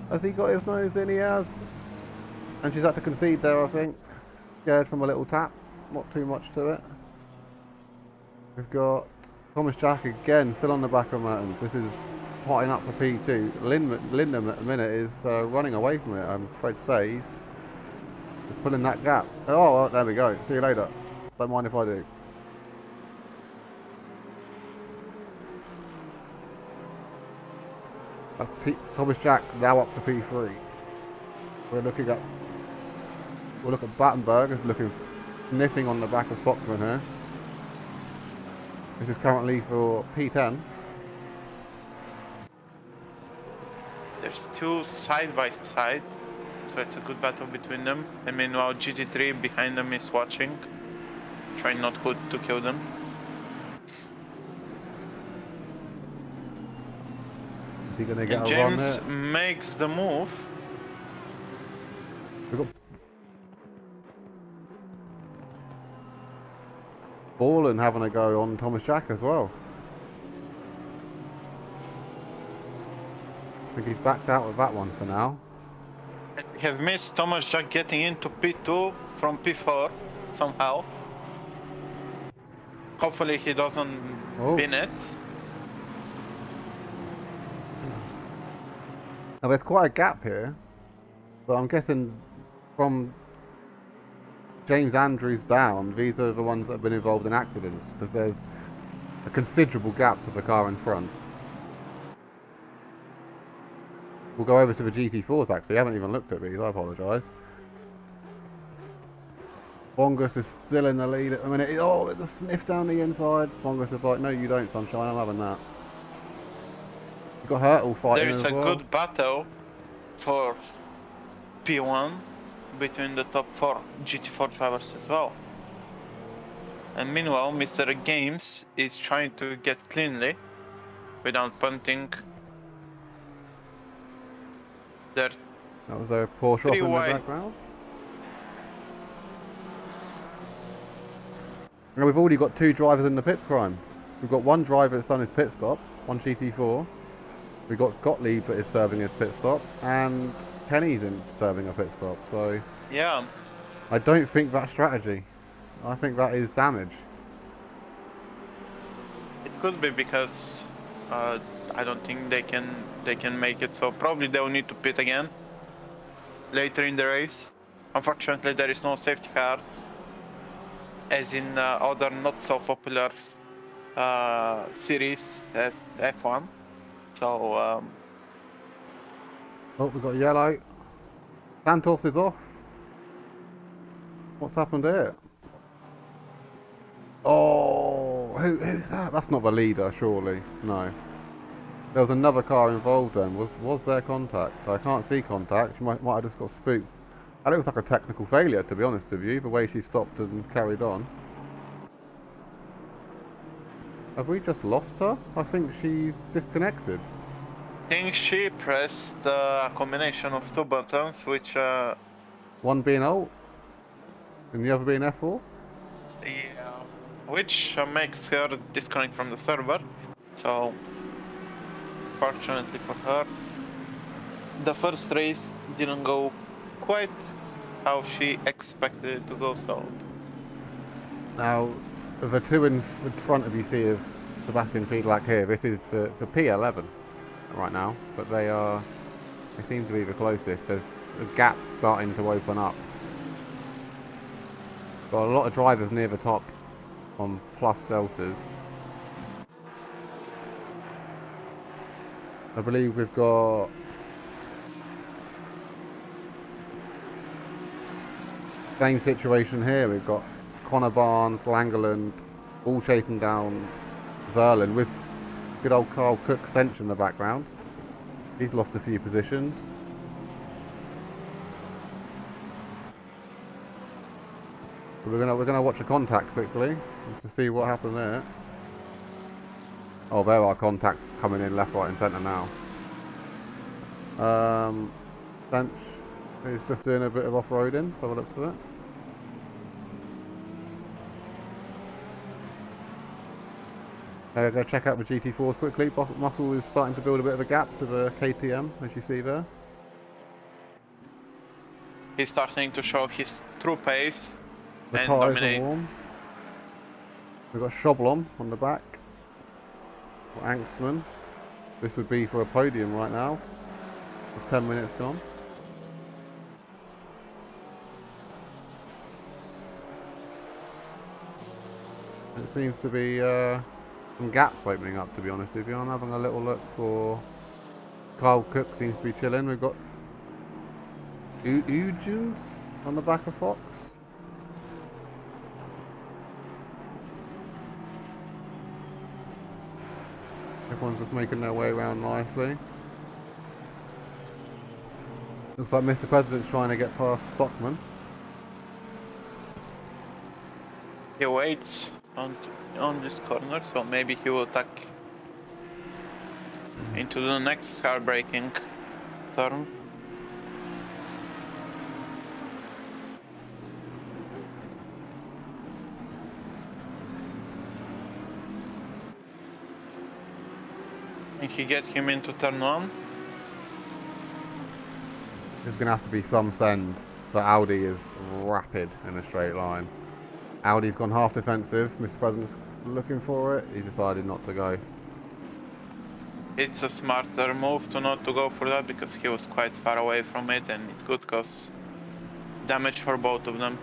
has he got his nose in? He has. And she's had to concede there, I think. Scared from a little tap. Not too much to it. We've got Thomas Jack again, still on the back of Mertens. This is hotting up for P2. Lindham at the minute is running away from it, I'm afraid to say. He's pulling that gap. Oh, there we go. See you later. Don't mind if I do. That's Thomas Jack now up to P3. We'll look at Battenberg is looking sniffing on the back of Stockman here. This is currently for P10. There's two side by side, so it's a good battle between them. And meanwhile, GT3 behind them is watching, trying not to kill them. Is he going to get And a run James here? makes the move. We've got Borland having a go on Thomas Jack as well. I think he's backed out with that one for now. And we have missed Thomas Jack getting into P2 from P4 somehow. Hopefully he doesn't win it. Now there's quite a gap here, but I'm guessing from James Andrews down, these are the ones that have been involved in accidents, because there's a considerable gap to the car in front. We'll go over to the GT4s actually, I haven't even looked at these, I apologise. Bongus is still in the lead at the minute. Oh, there's a sniff down the inside. Bongus is like, no you don't sunshine, I'm having that. You've got Hurtle fighting There's as a well. good battle for P1 between the top 4 GT4 drivers as well. And meanwhile, Mr. Games is trying to get cleanly without punting. There That was a Porsche off in the wide. background. Now we've already got two drivers in the pits crime. We've got one driver that's done his pit stop, one GT4. We've got Gottlieb that is serving his pit stop, and Kenny's in serving a pit stop. So yeah, I don't think that's strategy. I think that is damage. it could be because I don't think they can make it. So probably they'll need to pit again later in the race. Unfortunately, there is no safety car, as in other not so popular series at F1. So Oh, we've got yellow. Santos is off. What's happened here? Oh, who's that? That's not the leader, surely. No. There was another car involved then. Was there contact? I can't see contact. She might have just got spooked. That looks like a technical failure, to be honest with you, the way she stopped and carried on. Have we just lost her? I think she's disconnected. I think she pressed a combination of two buttons, which One being alt, and the other being F4? yeah, which makes her disconnect from the server. So fortunately for her, the first race didn't go quite how she expected it to go. So Now, the two in front of you see of Sebastian Fiedlak here, this is for P11 right now, but they seem to be the closest. There's a gap starting to open up. Got a lot of drivers near the top on plus deltas. I believe we've got same situation here. We've got Connor Barnes, Langeland, all chasing down Zerlin with good old Carl Cook Cinch in the background. He's lost a few positions. But we're gonna watch a contact quickly just to see what happened there. Oh, there are contacts coming in left, right, and centre now. Cinch is just doing a bit of off-roading by the looks of it. Go check out the GT4s quickly. Muscle is starting to build a bit of a gap to the KTM, as you see there. He's starting to show his true pace The and tyres dominate. are warm. We've got Shoblom on the back. Angstman. This would be for a podium right now. With 10 minutes gone. It seems to be some gaps opening up, to be honest with you. I'm having a little look for Kyle Cook, seems to be chilling. We've got Ujins on the back of Fox. Everyone's just making their way around nicely. Looks like Mr. President's trying to get past Stockman. He waits on this corner, so maybe he will tuck into the next car braking turn. And he get him into turn 1. There's going to have to be some send, but Audi is rapid in a straight line. Audi's gone half defensive. Mr. President's looking for it. He's decided not to go. It's a smarter move to not to go for that because he was quite far away from it and it could cause damage for both of them.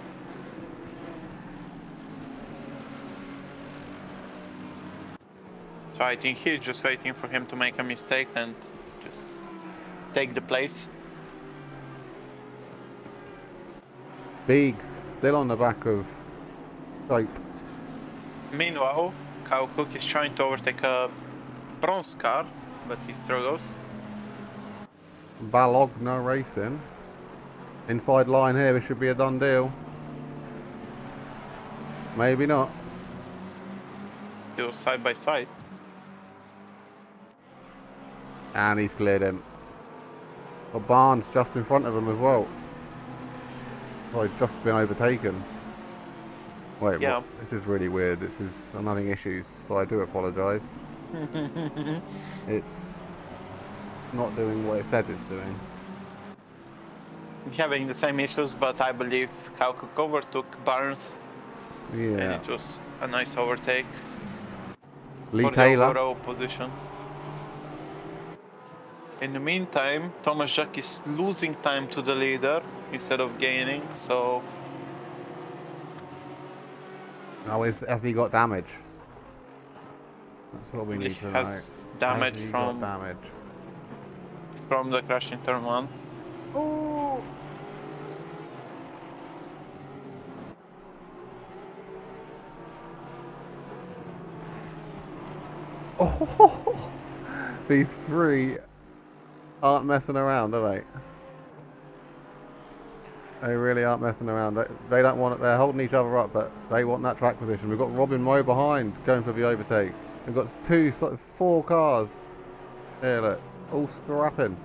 So I think he's just waiting for him to make a mistake and just take the place. Biggs still on the back of Soap. Meanwhile, Kyle Cook is trying to overtake a bronze car, but he struggles. Balogna Racing. Inside line here, this should be a done deal. Maybe not. They were side by side. And he's cleared him. But Barnes just in front of him as well. Oh, he's just been overtaken. Wait, Yeah. what? This is really weird. I'm having issues, so I do apologise. It's not doing what it said it's doing. Having the same issues, but I believe Kyle Cook overtook Barnes and Yeah. it was a nice overtake Lee for the Taylor. overall position. In the meantime, Thomas Jacques is losing time to the leader instead of gaining, so Oh, has he got damage? That's what we he need to know. has damage Has he got from damage? the crash in turn 1. Oh! Oh! These three aren't messing around, are they? They really aren't messing around. They don't want it. They're holding each other up, but they want that track position. We've got Robin Moe behind, going for the overtake. We've got four cars. Here, look, all scrapping.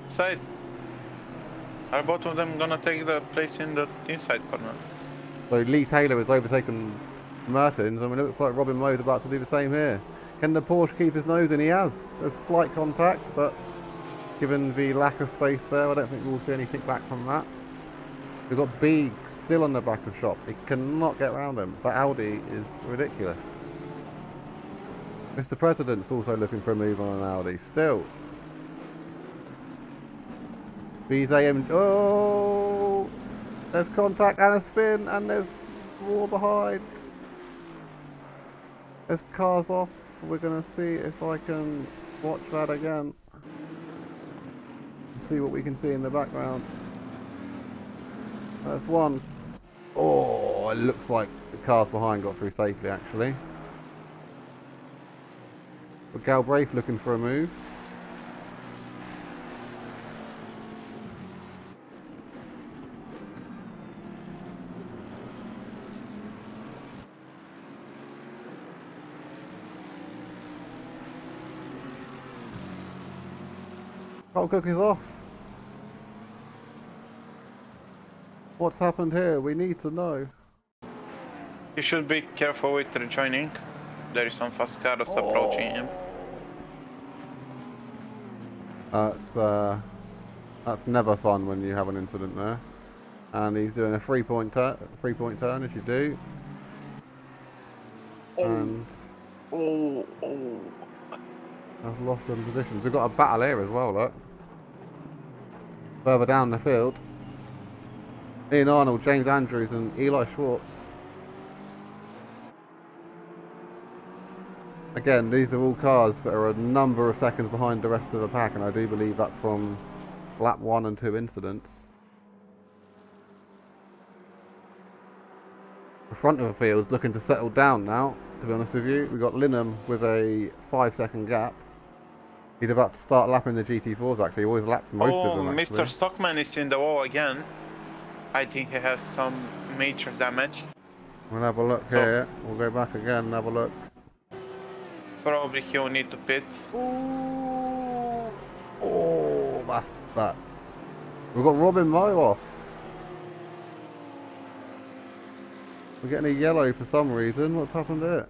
Side. Are both of them gonna take the place in the inside corner? So Lee Taylor has overtaken Mertens, and it looks like Robin Moe's about to do the same here. Can the Porsche keep his nose in? He has. There's slight contact, but given the lack of space there, I don't think we'll see anything back from that. We've got Beeg still on the back of shop. He cannot get around him. But Audi is ridiculous. Mr. President's also looking for a move on an Audi. Still. These AM... Oh! There's contact and a spin, and there's more behind. There's cars off. We're gonna see if I can watch that again. See what we can see in the background. There's one. Oh, it looks like the cars behind got through safely, actually. But Galbraith looking for a move. Cole Cook is off. What's happened here? We need to know. You should be careful with rejoining. There is some fast cars approaching him. That's never fun when you have an incident there. And he's doing a three-point turn, as you do. And has lost some positions. We've got a battle here as well, look. Further down the field. Ian Arnold, James Andrews and Eli Schwartz. Again, these are all cars that are a number of seconds behind the rest of the pack, and I do believe that's from lap 1 and 2 incidents. The front of the field's looking to settle down now, to be honest with you. We've got Linham with a 5-second gap. He's about to start lapping the GT4s actually, he always lapped most of them actually. Mr. Stockman is in the wall again. I think he has some major damage. We'll have a look here, we'll go back again and have a look. Probably he'll need to pit. Oh, that's... We've got Robin Moe off. We're getting a yellow for some reason, what's happened here?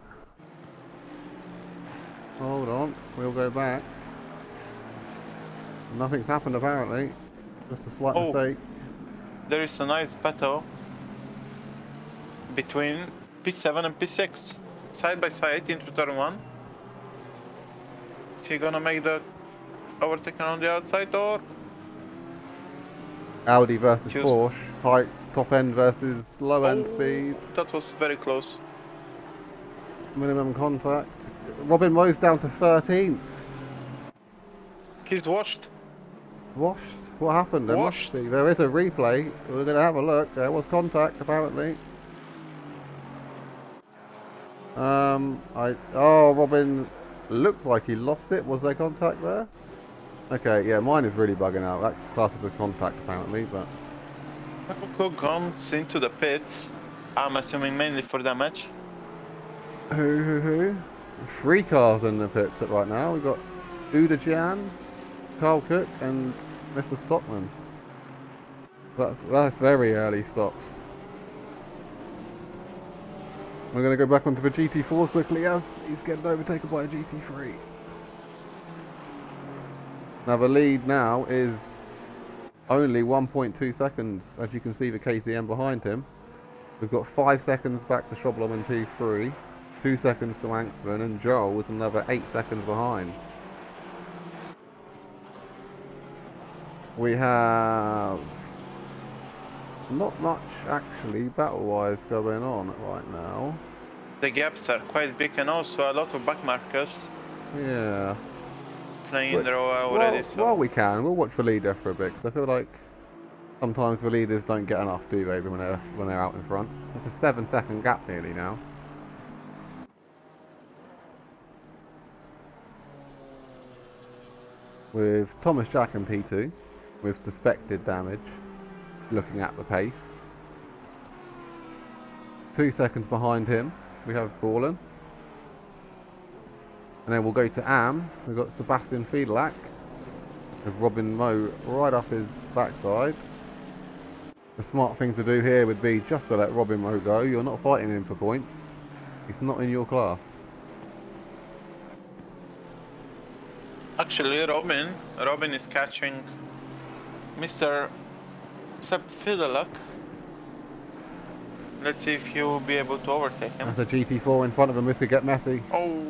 Hold on, we'll go back. Nothing's happened apparently, just a slight mistake. There is a nice battle between P7 and P6, side by side into turn 1. Is he gonna make the overtaking on the outside or? Audi versus Porsche, high top end versus low end speed. That was very close. Minimum contact. Robin Moe's down to 13th. He's washed. Washed? What happened? There Washed. must be. There is a replay. We're going to have a look. There was contact apparently. Robin looks like he lost it. Was there contact there? Okay, yeah, mine is really bugging out. That classes as contact apparently, but... Gonz into the pits. I'm assuming mainly for damage. Who? 3 cars in the pits right now. We've got Uda Jans, Carl Cook and Mr. Stockman. That's very early stops. We're going to go back onto the GT4s quickly as he's getting overtaken by a GT3. Now the lead now is only 1.2 seconds, as you can see the KTM behind him. We've got 5 seconds back to Shoblom in P3, 2 seconds to Anxman, and Joel with another 8 seconds behind. We have not much actually battle-wise going on right now. The gaps are quite big and also a lot of back markers. Yeah. Playing in the row already. Well, we can. We'll watch the leader for a bit because I feel like sometimes the leaders don't get enough, do they, when they're out in front. It's a 7-second gap nearly now. With Thomas Jack in P2, with suspected damage, looking at the pace. 2 seconds behind him, we have Borland. And then we'll go to Am. We've got Sebastian Fiedelack with Robin Moe right up his backside. The smart thing to do here would be just to let Robin Moe go. You're not fighting him for points. He's not in your class. Actually, Robin is catching Mr. Seb Fiedelack. Let's see if he will be able to overtake him. That's a GT4 in front of him. This could get messy. Oh.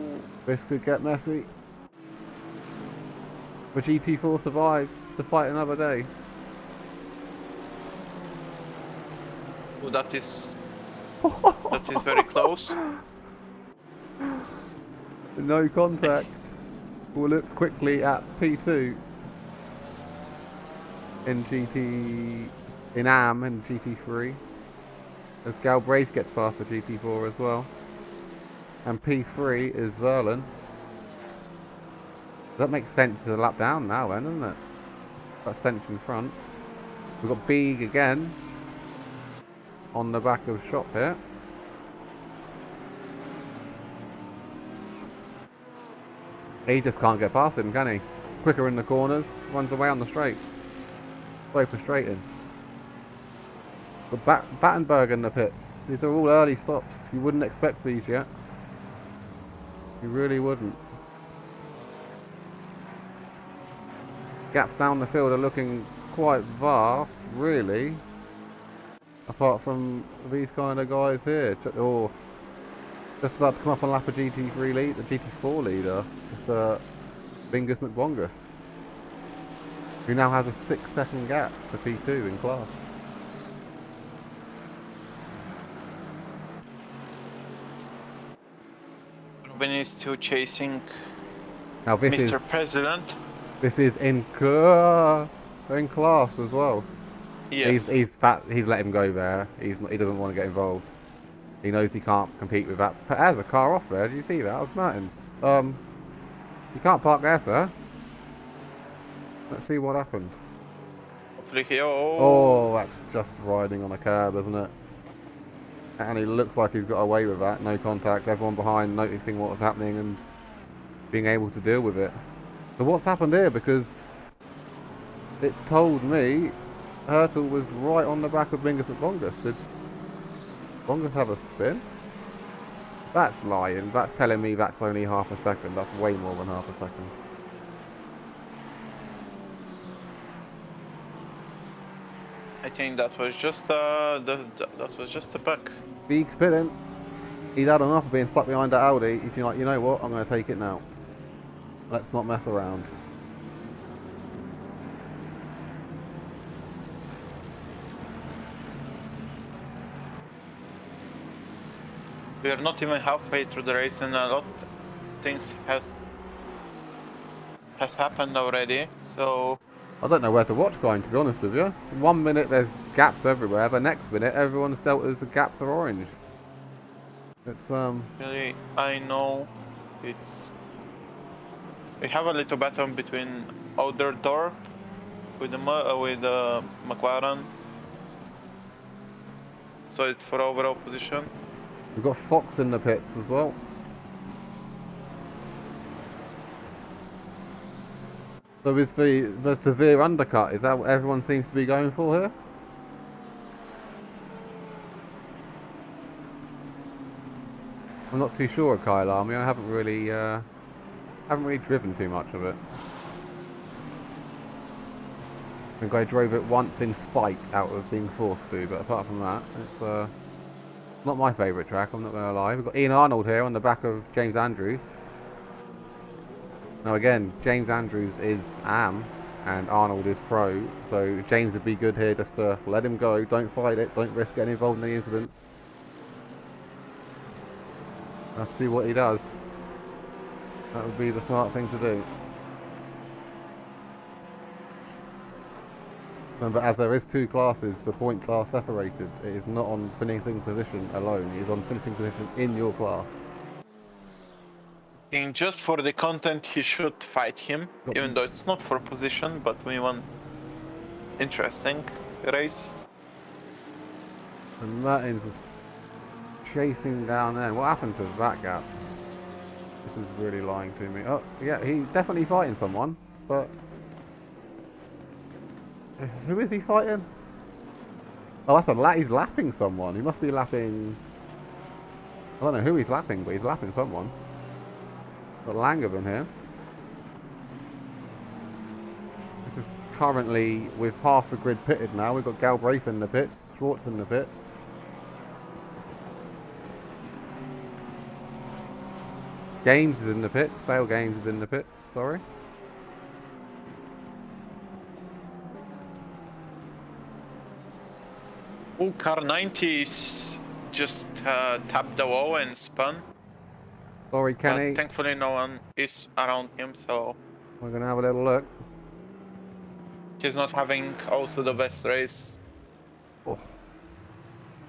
This could get messy. The GT4 survives to fight another day. Oh, that is very close. No contact. We'll look quickly at P2 in AM and GT3 as Galbraith gets past for GT4 as well, and P3 is Zerlin. That makes sense to lap down now then, doesn't it? That's Sench in front. We've got Beeg again on the back of Shop here. He just can't get past him, can he? Quicker in the corners, runs away on the straights. Very frustrating. But Battenberg in the pits. These are all early stops. You wouldn't expect these yet. You really wouldn't. Gaps down the field are looking quite vast, really. Apart from these kind of guys here. Oh, just about to come up on lap of GT3 lead, the GT4 leader. It's Bingus McBongus, who now has a 6-second gap to P2 in class. Ruben is still chasing Now this Mr. is President. This is in class as well. Yes. He's let him go there. He doesn't want to get involved. He knows he can't compete with that. But there's a car off there. Did you see that? That was Martin's. You can't park there, sir. Let's see what happened. Hopefully he. Oh, that's just riding on a curb, isn't it? And he looks like he's got away with that. No contact. Everyone behind noticing what was happening and being able to deal with it. So what's happened here? Because it told me Hurtle was right on the back of Bingus McBongus. Did Bongus have a spin? That's lying. That's telling me that's only half a second. That's way more than half a second. I think that was just that was just a bug. Big spinning. He's had enough of being stuck behind that Audi. He's like, you know what? I'm going to take it now. Let's not mess around. We are not even halfway through the race, and a lot of things has happened already. So I don't know where to watch, going to be honest with you. 1 minute there's gaps everywhere. The next minute everyone's dealt as the gaps are orange. It's really, I know it's. We have a little battle between Outdoor with the McLaren. So it's for overall position. We've got Fox in the pits as well. So is the severe undercut, is that what everyone seems to be going for here? I'm not too sure of Kyalami. I haven't really driven too much of it. I think I drove it once in spite out of being forced to, but apart from that, it's not my favourite track, I'm not going to lie. We've got Ian Arnold here on the back of James Andrews. Now again, James Andrews is AM and Arnold is pro, so James would be good here just to let him go, don't fight it, don't risk getting involved in the incidents. Let's see what he does. That would be the smart thing to do. Remember, as there is two classes, the points are separated. It is not on finishing position alone, it is on finishing position in your class. I think just for the content he should fight him, even though it's not for position, but we want interesting race. And Martins was chasing down there. What happened to that gap? This is really lying to me. Oh, yeah, he's definitely fighting someone, but who is he fighting? Oh, that's he's lapping someone. He must be lapping. I don't know who he's lapping, but he's lapping someone. Got Langevin here. This is currently with half the grid pitted now. We've got Galbraith in the pits, Schwartz in the pits. Games is in the pits. Fail Games is in the pits. Sorry. Oh, car 90 is just tapped the wall and spun. Sorry, Kenny. But thankfully no one is around him, so We're going to have a little look. he's not having also the best race. Oh.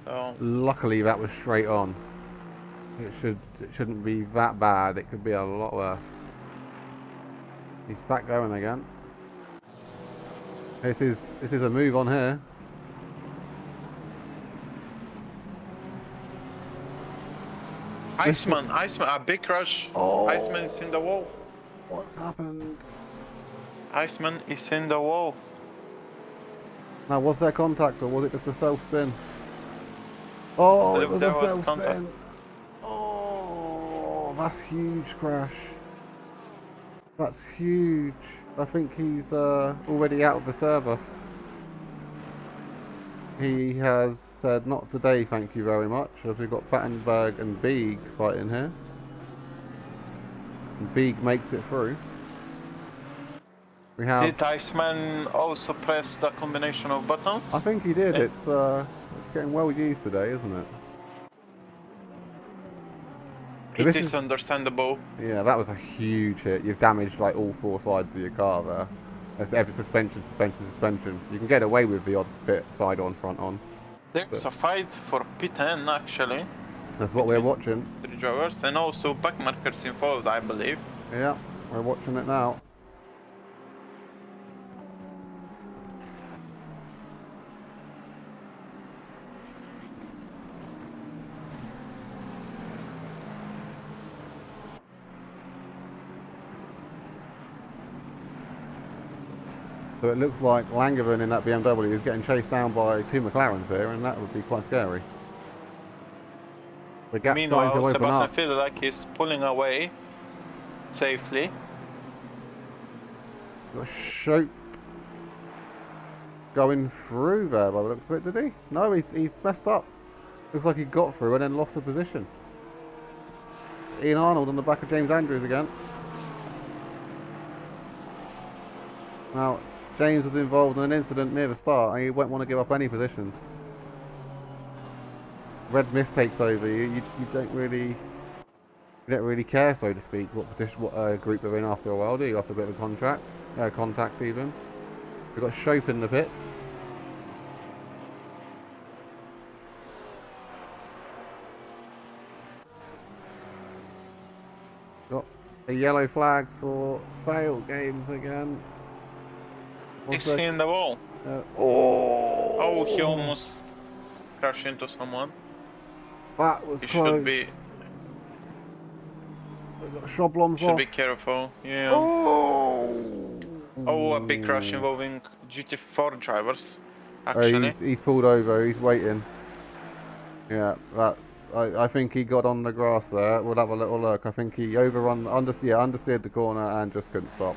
So Luckily, that was straight on. It shouldn't be that bad. It could be a lot worse. He's back going again. This is a move on here. Iceman, a big crash. Oh. Iceman is in the wall. What's happened? Iceman is in the wall. Now, was there contact or was it just a self-spin? Oh, it was a self-spin. Oh, that's huge crash. That's huge. I think he's already out of the server. He has said, not today, thank you very much. As we've got Battenberg and Beeg fighting here. And Beeg makes it through. We have... Did Iceman also press the combination of buttons? I think he did. It's getting well used today, isn't it? It is understandable. Yeah, that was a huge hit. You've damaged like all four sides of your car there. That's every suspension. You can get away with the odd bit side on, front on. There's a fight for P10 actually. That's what we're watching. Three drivers and also back markers involved, I believe. Yeah, we're watching it now. So it looks like Langevin in that BMW is getting chased down by two McLarens here, and that would be quite scary. The gap's starting to open Sebastian up. feels like he's pulling away safely. Got Shope going through there by the looks of it, did he? No, he's messed up. Looks like he got through and then lost the position. Ian Arnold on the back of James Andrews again. Now, James was involved in an incident near the start and he won't want to give up any positions. Red mist takes over. You don't really care, so to speak, what position, what group they're in after a while, do you? After a bit of a contact even. We've got Shope in the pits. Got the yellow flags for failed games again. He's in the wall. Oh, he almost crashed into someone. That was He close. should be. We've got Shoblom's Should off. be careful. Yeah. Oh, a big crash involving GT4 drivers. Actually, he's pulled over. He's waiting. Yeah, that's. I think he got on the grass there. We'll have a little look. I think he understeered the corner and just couldn't stop.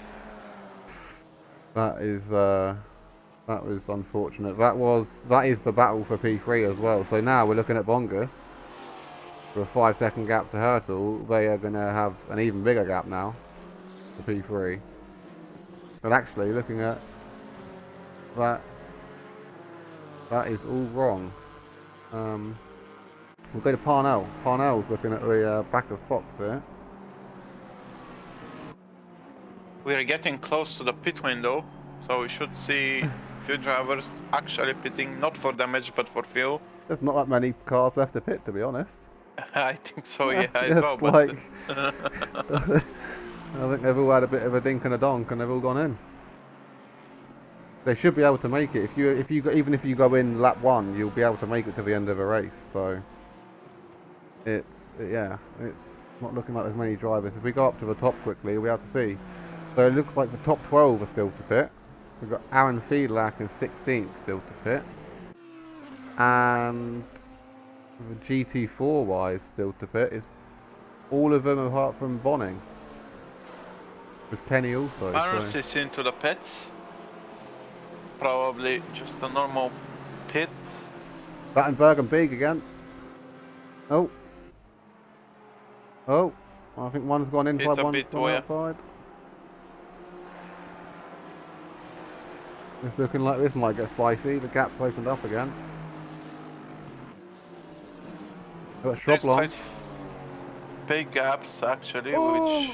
That was unfortunate. That is the battle for P3 as well. So now we're looking at Bongus with a 5-second gap to Hurtle. They are going to have an even bigger gap now for P3. But actually, looking at that is all wrong. We'll go to Parnell. Parnell's looking at the back of Fox here. we are getting close to the pit window, so we should see a few drivers actually pitting, not for damage but for fuel. There's not that many cars left to pit, to be honest. I think so, yeah, as Just well. like, But I think they've all had a bit of a dink and a donk, and they've all gone in. They should be able to make it. Even if you go in lap 1, you'll be able to make it to the end of the race. So it's not looking like there's many drivers. If we go up to the top quickly, we'll be able to see. So it looks like the top 12 are still to pit. We've got Aaron Fiedlach in 16th still to pit, and the GT4 wise still to pit is all of them apart from Bonning, with Kenny also. Barnes is into the pits. Probably just a normal pit. Battenberg and Big again. Oh, I think one's gone inside, one's gone outside. It's looking like this might get spicy. The gap's opened up again. Got There's Schroblon. quite big gaps actually, Oh! which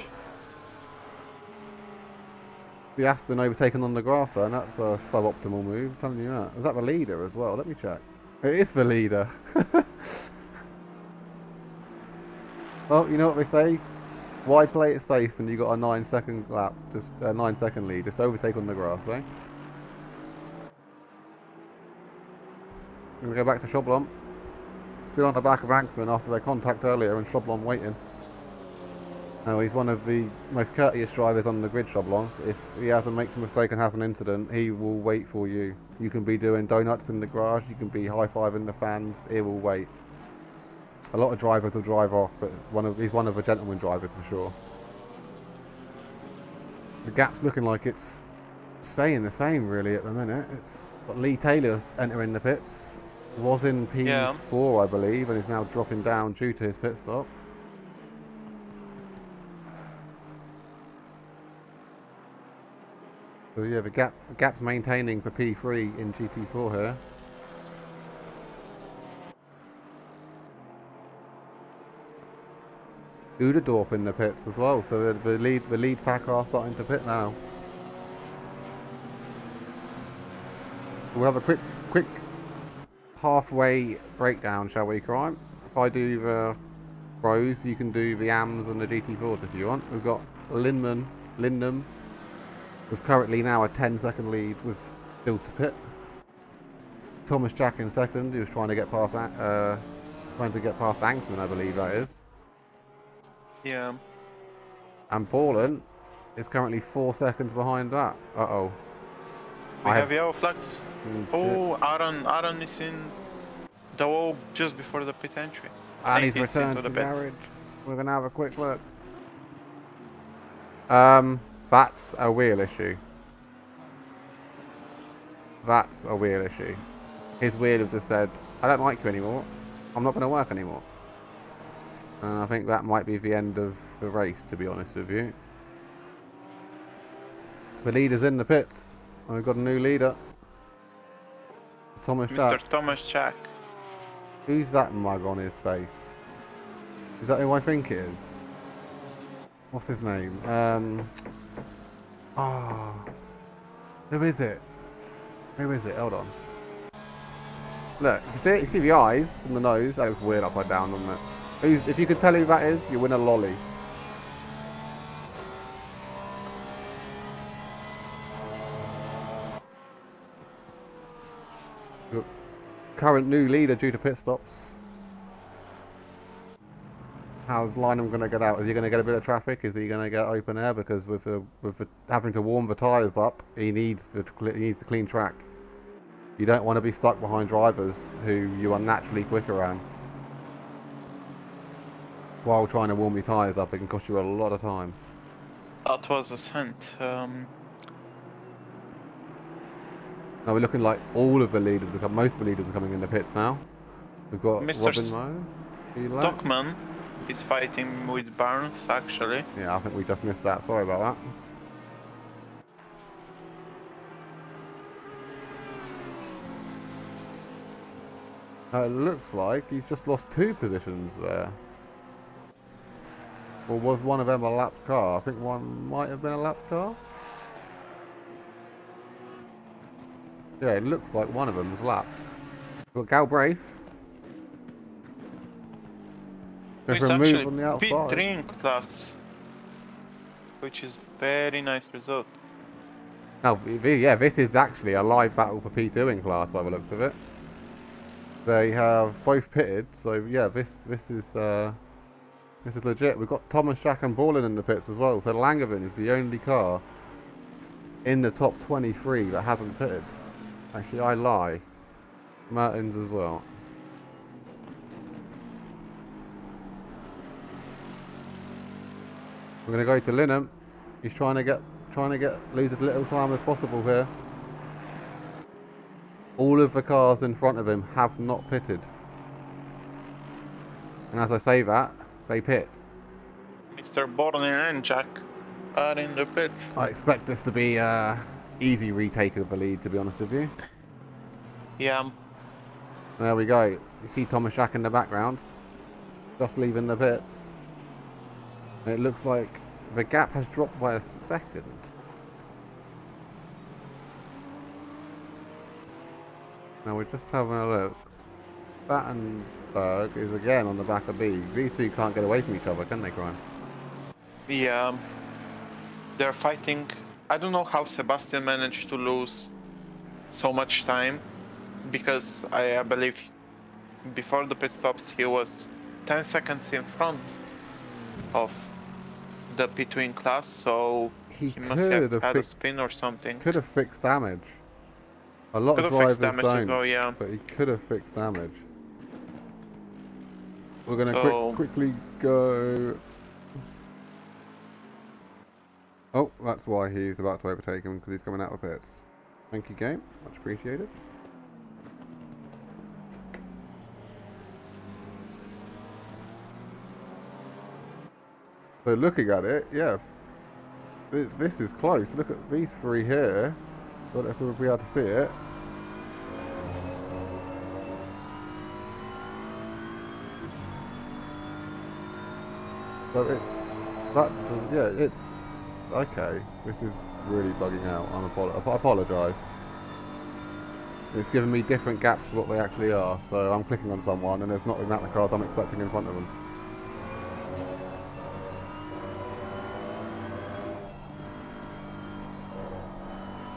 The Aston overtaken on the grass there, and that's a suboptimal move, I'm telling you that. Is that the leader as well? Let me check. It is the leader. Well, you know what they say? Why play it safe when you got a 9-second lap, just a 9-second lead? Just overtake on the grass, eh? We're going to go back to Schroblon. Still on the back of Axman after their contact earlier, and Schroblon waiting. No, he's one of the most courteous drivers on the grid, Schroblon. If he makes a mistake and has an incident, he will wait for you. You can be doing donuts in the garage, you can be high-fiving the fans, he will wait. A lot of drivers will drive off, but he's one of the gentleman drivers for sure. The gap's looking like it's staying the same really at the minute. It's got Lee Taylor's entering the pits. Was in P4 I believe, and is now dropping down due to his pit stop. So yeah, the gap's maintaining for P3 in GT4 here. Uderdorp in the pits as well, so the lead pack are starting to pit now. We'll have a quick halfway breakdown, shall we, Crime? If I do the pros, you can do the AMs and the GT4s if you want. We've got Lindman with currently now a 10-second lead with still to pit. Thomas Jack in second, who's trying to get past Angsman, I believe that is. yeah. And Paulin is currently 4 seconds behind that. Uh-oh. We have yellow flags. Oh, Aaron is in the wall just before the pit entry. And he's returned to the garage. We're going to have a quick look. That's a wheel issue. That's a wheel issue. His wheel have just said, I don't like you anymore. I'm not going to work anymore. And I think that might be the end of the race, to be honest with you. The leader's in the pits. We've got a new leader. Thomas Mr. Jack. Thomas Jack. Who's that mug on his face? Is that who I think it is? What's his name? Who is it? Who is it? Hold on. Look, you see the eyes and the nose? That looks weird upside down, doesn't it? If you could tell who that is, you win a lolly. Current new leader due to pit stops. How's Lynham going to get out? Is he going to get a bit of traffic? Is he going to get open air? Because with having to warm the tyres up, he needs a clean track. You don't want to be stuck behind drivers who you are naturally quicker than. While trying to warm your tyres up, it can cost you a lot of time. That was a scent. Now we're looking like all of the leaders, most of the leaders are coming in the pits now. We've got Mr. Robin Moe. Stockman is fighting with Barnes, actually. Yeah, I think we just missed that. Sorry about that. It looks like he's just lost 2 positions there. Or was one of them a lapped car? I think one might have been a lapped car. Yeah, it looks like one of them was lapped. We've got Galbraith. It's actually P3 in class, which is very nice result. Now, yeah, this is actually a live battle for P2 in class by the looks of it. They have both pitted, so yeah, this is legit. We've got Thomas Jack and Borland in the pits as well. So Langevin is the only car in the top 23 that hasn't pitted. Actually, I lie. Mertens as well. We're gonna go to Linham. He's trying to lose as little time as possible here. All of the cars in front of him have not pitted. And as I say that, they pit. Mr. Borland and Jack are in the pit. I expect this to be easy retake of the lead, to be honest with you. Yeah. There we go. You see Thomas Jack in the background. just leaving the pits. And it looks like the gap has dropped by a second. Now we're just having a look. Battenberg is again on the back of B. These two can't get away from each other, can they, Crime? Yeah, they're fighting. I don't know how Sebastian managed to lose so much time, because I believe before the pit stops he was 10 seconds in front of the between class, so he must have had a spin or something. Could have fixed damage. A lot of drivers don't, yeah. but he could have fixed damage. We're going to quickly go... Oh, that's why he's about to overtake him, because he's coming out of pits. Thank you, game. Much appreciated. So looking at it, yeah, this is close. Look at these three here. I don't know if we'll be able to see it. So it's that. Yeah, it's okay. This is really bugging out. I apologise. It's giving me different gaps to what they actually are. So I'm clicking on someone, and it's not exactly the cars I'm expecting in front of them.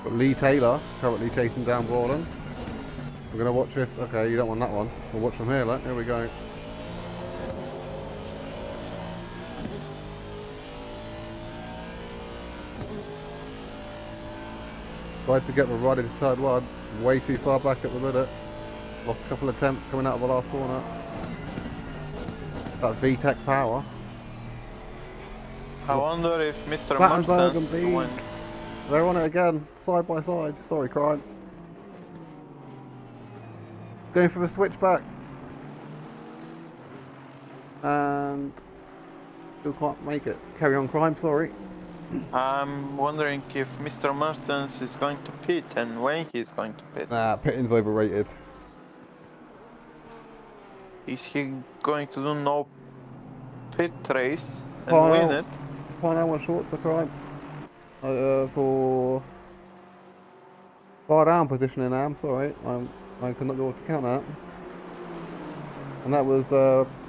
But Lee Taylor currently chasing down Borland. We're going to watch this. Okay, you don't want that one. We'll watch from here. Look, here we go. Tried to get the right into third one. Way too far back at the minute. Lost a couple of attempts coming out of the last corner. That VTEC power. I wonder if Mr. Martins went. They're on it again, side by side. Sorry, Crime. Going for the switchback. And still can't make it. Carry on, Crime, sorry. I'm wondering if Mr. Martins is going to pit and when he's going to pit. Nah, pitting's overrated. Is he going to do no pit race and win it? Find what shorts are, Crime. For far down positioning, I'm sorry, I cannot be able to count that. And that was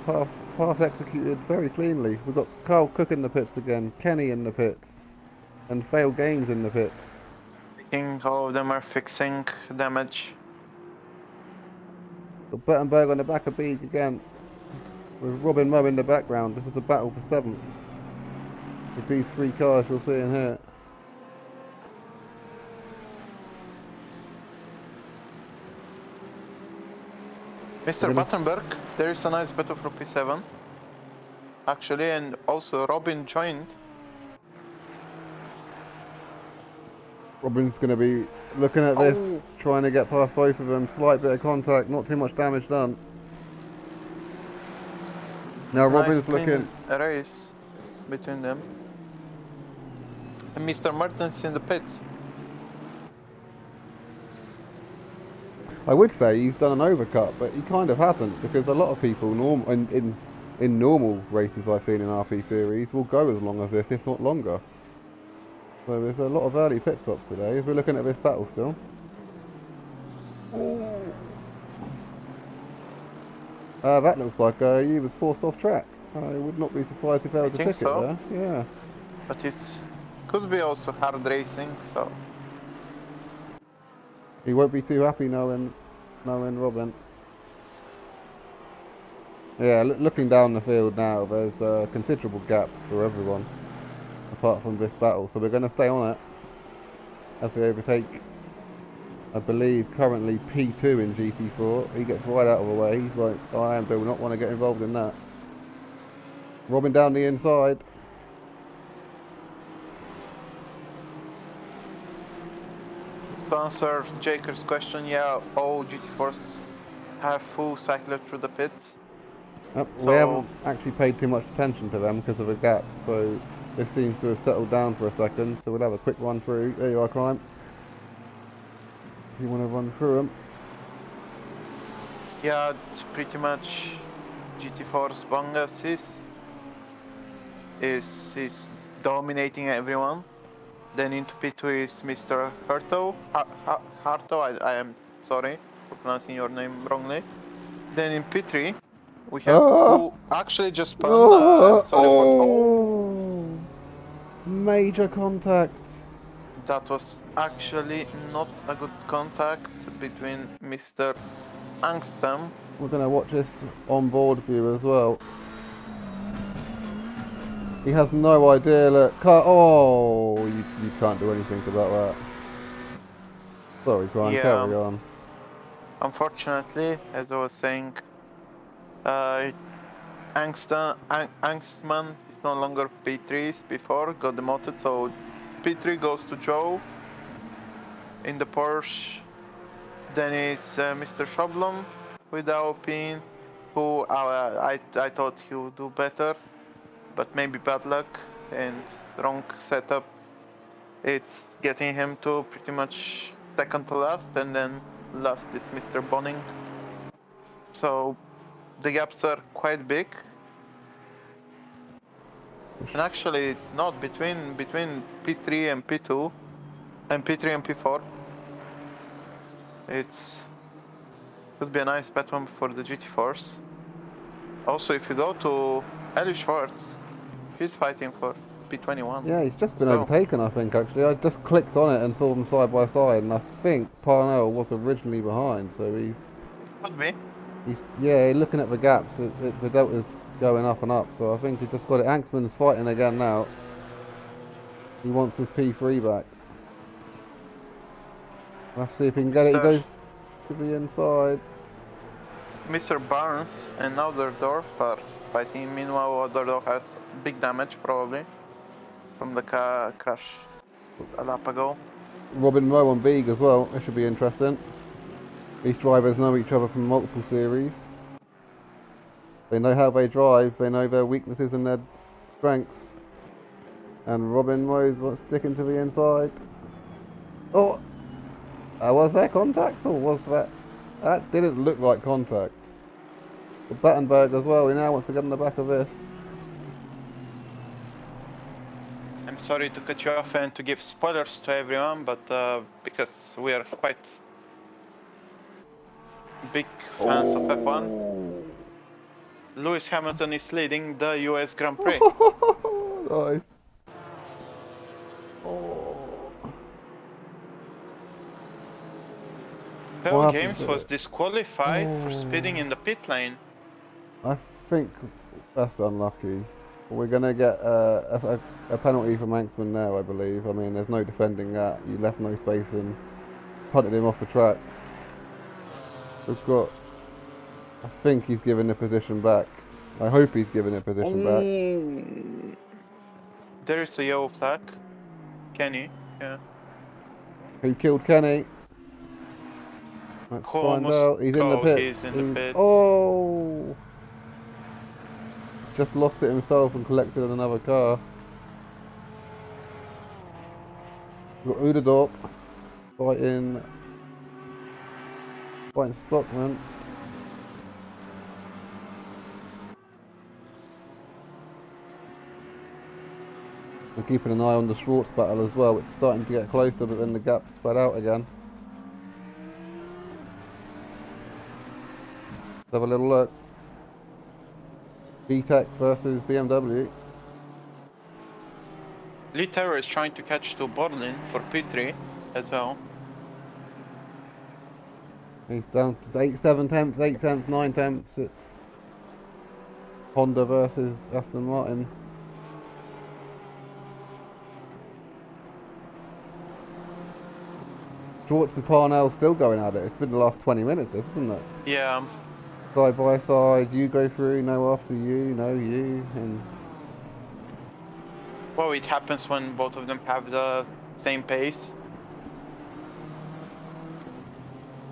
pass executed very cleanly. We've got Carl Cook in the pits again, Kenny in the pits, and Failed Games in the pits. I think all of them are fixing damage. Got Battenberg on the back of Beak again, with Robin Moe in the background. This is a battle for 7th. With these 3 cars you'll see in here. Mr. Battenberg, there is a nice battle for P7. Actually, and also Robin joined. Robin's going to be looking at this, trying to get past both of them. Slight bit of contact, not too much damage done. Now Robin's looking... a race between them. And Mr. Martins in the pits. I would say he's done an overcut, but he kind of hasn't, because a lot of people in normal races I've seen in RP series will go as long as this, if not longer. So there's a lot of early pit stops today, as we're looking at this battle still. That looks like he was forced off track. I would not be surprised if there was a ticket there. Yeah. But it could be also hard racing, so... He won't be too happy knowing Robin. Yeah, looking down the field now, there's considerable gaps for everyone, apart from this battle. So we're going to stay on it as they overtake, I believe, currently P2 in GT4. He gets right out of the way. He's like, I do not want to get involved in that. Robin down the inside. To answer Jaker's question, yeah, all GT4s have full cycler through the pits. So we haven't actually paid too much attention to them because of the gaps, so this seems to have settled down for a second, so we'll have a quick run through. There you are, Crime. If you want to run through them. Yeah, it's pretty much GT4's Gonz is dominating everyone. Then into P2 is Mr. Harto, I am sorry for pronouncing your name wrongly. Then in P3, we have who actually just spun. I'm sorry for. Oh, major contact. that was actually not a good contact between Mr. Angstam. We're going to watch this on board view as well. He has no idea. Look, you can't do anything about that. Sorry, Brian, Yeah, carry on. unfortunately, as I was saying, Angstman is no longer P3 as before, got demoted, so P3 goes to Joe in the Porsche. Then it's Mr. Shoblom with the Alpine, who I thought he would do better, but maybe bad luck and wrong setup. It's getting him to pretty much second to last, and then last is Mr. Bonning. So the gaps are quite big. And actually, not between P3 and P2, and P3 and P4. It's could be a nice battle for the GT4s. Also, if you go to Eli Schwartz, he's fighting for P21. Yeah, he's just been overtaken, I think, actually. I just clicked on it and saw them side by side, and I think Parnell was originally behind, so It could be. yeah, looking at the gaps, the delta's going up and up, so I think he just got it. Angstman's fighting again now. He wants his P3 back. Let's see if he can get it. He goes to the inside. Mr. Barnes and Otherdorf are fighting. Meanwhile, Otherdorf has big damage, probably, from the crash a lap ago. Robin Moe on Beeg as well. This should be interesting. These drivers know each other from multiple series. They know how they drive. They know their weaknesses and their strengths. And Robin Moe's sticking to the inside. Oh! Was that contact, or was that... That didn't look like contact. But Battenberg as well, he now wants to get on the back of this. I'm sorry to cut you off and to give spoilers to everyone, but because we are quite big fans of F1, Lewis Hamilton is leading the US Grand Prix. Nice. Phil Games was disqualified for speeding in the pit lane. I think that's unlucky. We're going to get a penalty from Manxman now, I believe. I mean, there's no defending that. You left no space and punted him off the track. We've got... I think he's giving the position back. I hope he's giving the position back. There is a yellow flag. Kenny, yeah. He killed Kenny. Let's find out. He's in the pit. He's in the pits. Oh! Just lost it himself and collected in another car. We've got Udadorp fighting Stockman. We're keeping an eye on the Schwartz battle as well. It's starting to get closer, but then the gap's spread out again. Let's have a little look. VTEC versus BMW. Lee Terror is trying to catch to Borlin for P3 as well. He's down to 7 tenths, 8 tenths, 9 tenths. It's Honda versus Aston Martin. Schwartz and Parnell still going at it. It's been the last 20 minutes, isn't it? Yeah. Side by side, you go through, no after you, no you, and... Well, it happens when both of them have the same pace.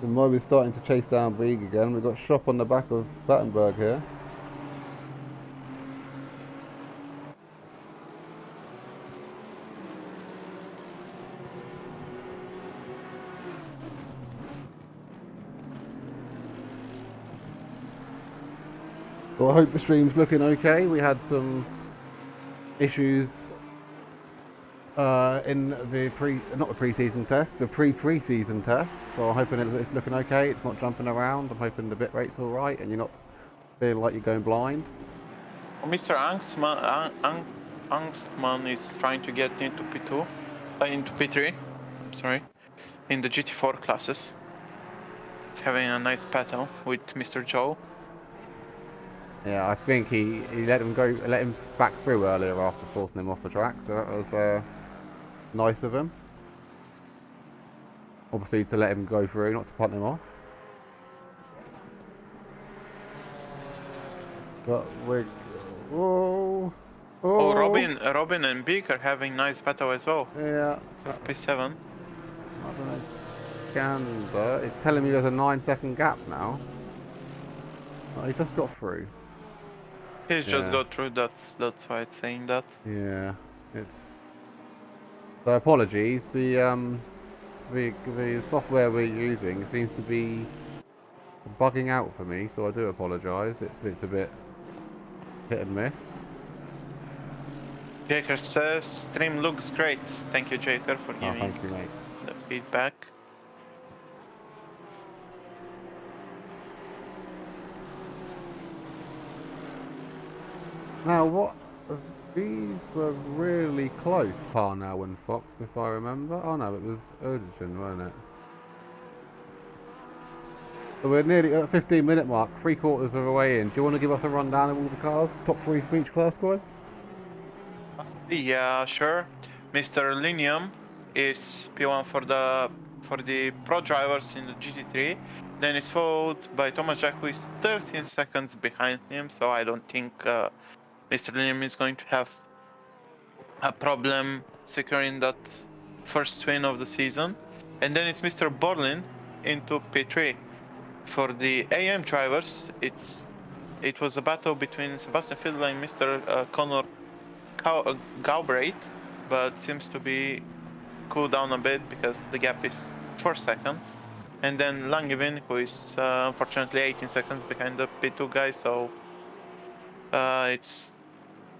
The Mob is starting to chase down Brieg again. We've got Shop on the back of Battenberg here. Well, I hope the stream's looking okay. We had some issues in the not the pre-season test, the pre-season test. So I'm hoping it's looking okay. It's not jumping around. I'm hoping the bit rate's all right, and you're not feeling like you're going blind. Mr. Angstman is trying to get into P2, into P3. I'm sorry, in the GT4 classes. He's having a nice battle with Mr. Joe. Yeah, I think he let him back through earlier after forcing him off the track. So that was nice of him. Obviously to let him go through, not to punt him off. But we're Robin and Beak are having nice battle as well. Yeah. P7. I don't know. Gander. It's telling me there's a 9-second gap now. Oh, he just got through. He's just got through. That's why it's saying that. Yeah, it's. So apologies. The software we're using seems to be bugging out for me, so I do apologise. It's a bit hit and miss. Jaker says stream looks great. Thank you, Jaker, for giving thank you, mate. the feedback. Now, what? These were really close, Parnell and Fox, if I remember. Oh no, it was Urgen, wasn't it? So we're nearly at the 15-minute mark, 3/4 of the way in. Do you want to give us a rundown of all the cars? Top 3 for each class squad? Yeah, sure. Mr. Linium is P1 for the pro drivers in the GT3. Then it's followed by Thomas Jack, who is 13 seconds behind him. So I don't think Mr. Linium is going to have a problem securing that first win of the season. And then it's Mr. Borlin into P3. For the AM drivers, it was a battle between Sebastian Fiedler and Mr. Connor Galbraith, but seems to be cooled down a bit because the gap is 4 seconds. And then Langevin, who is unfortunately 18 seconds behind the P2 guy, so it's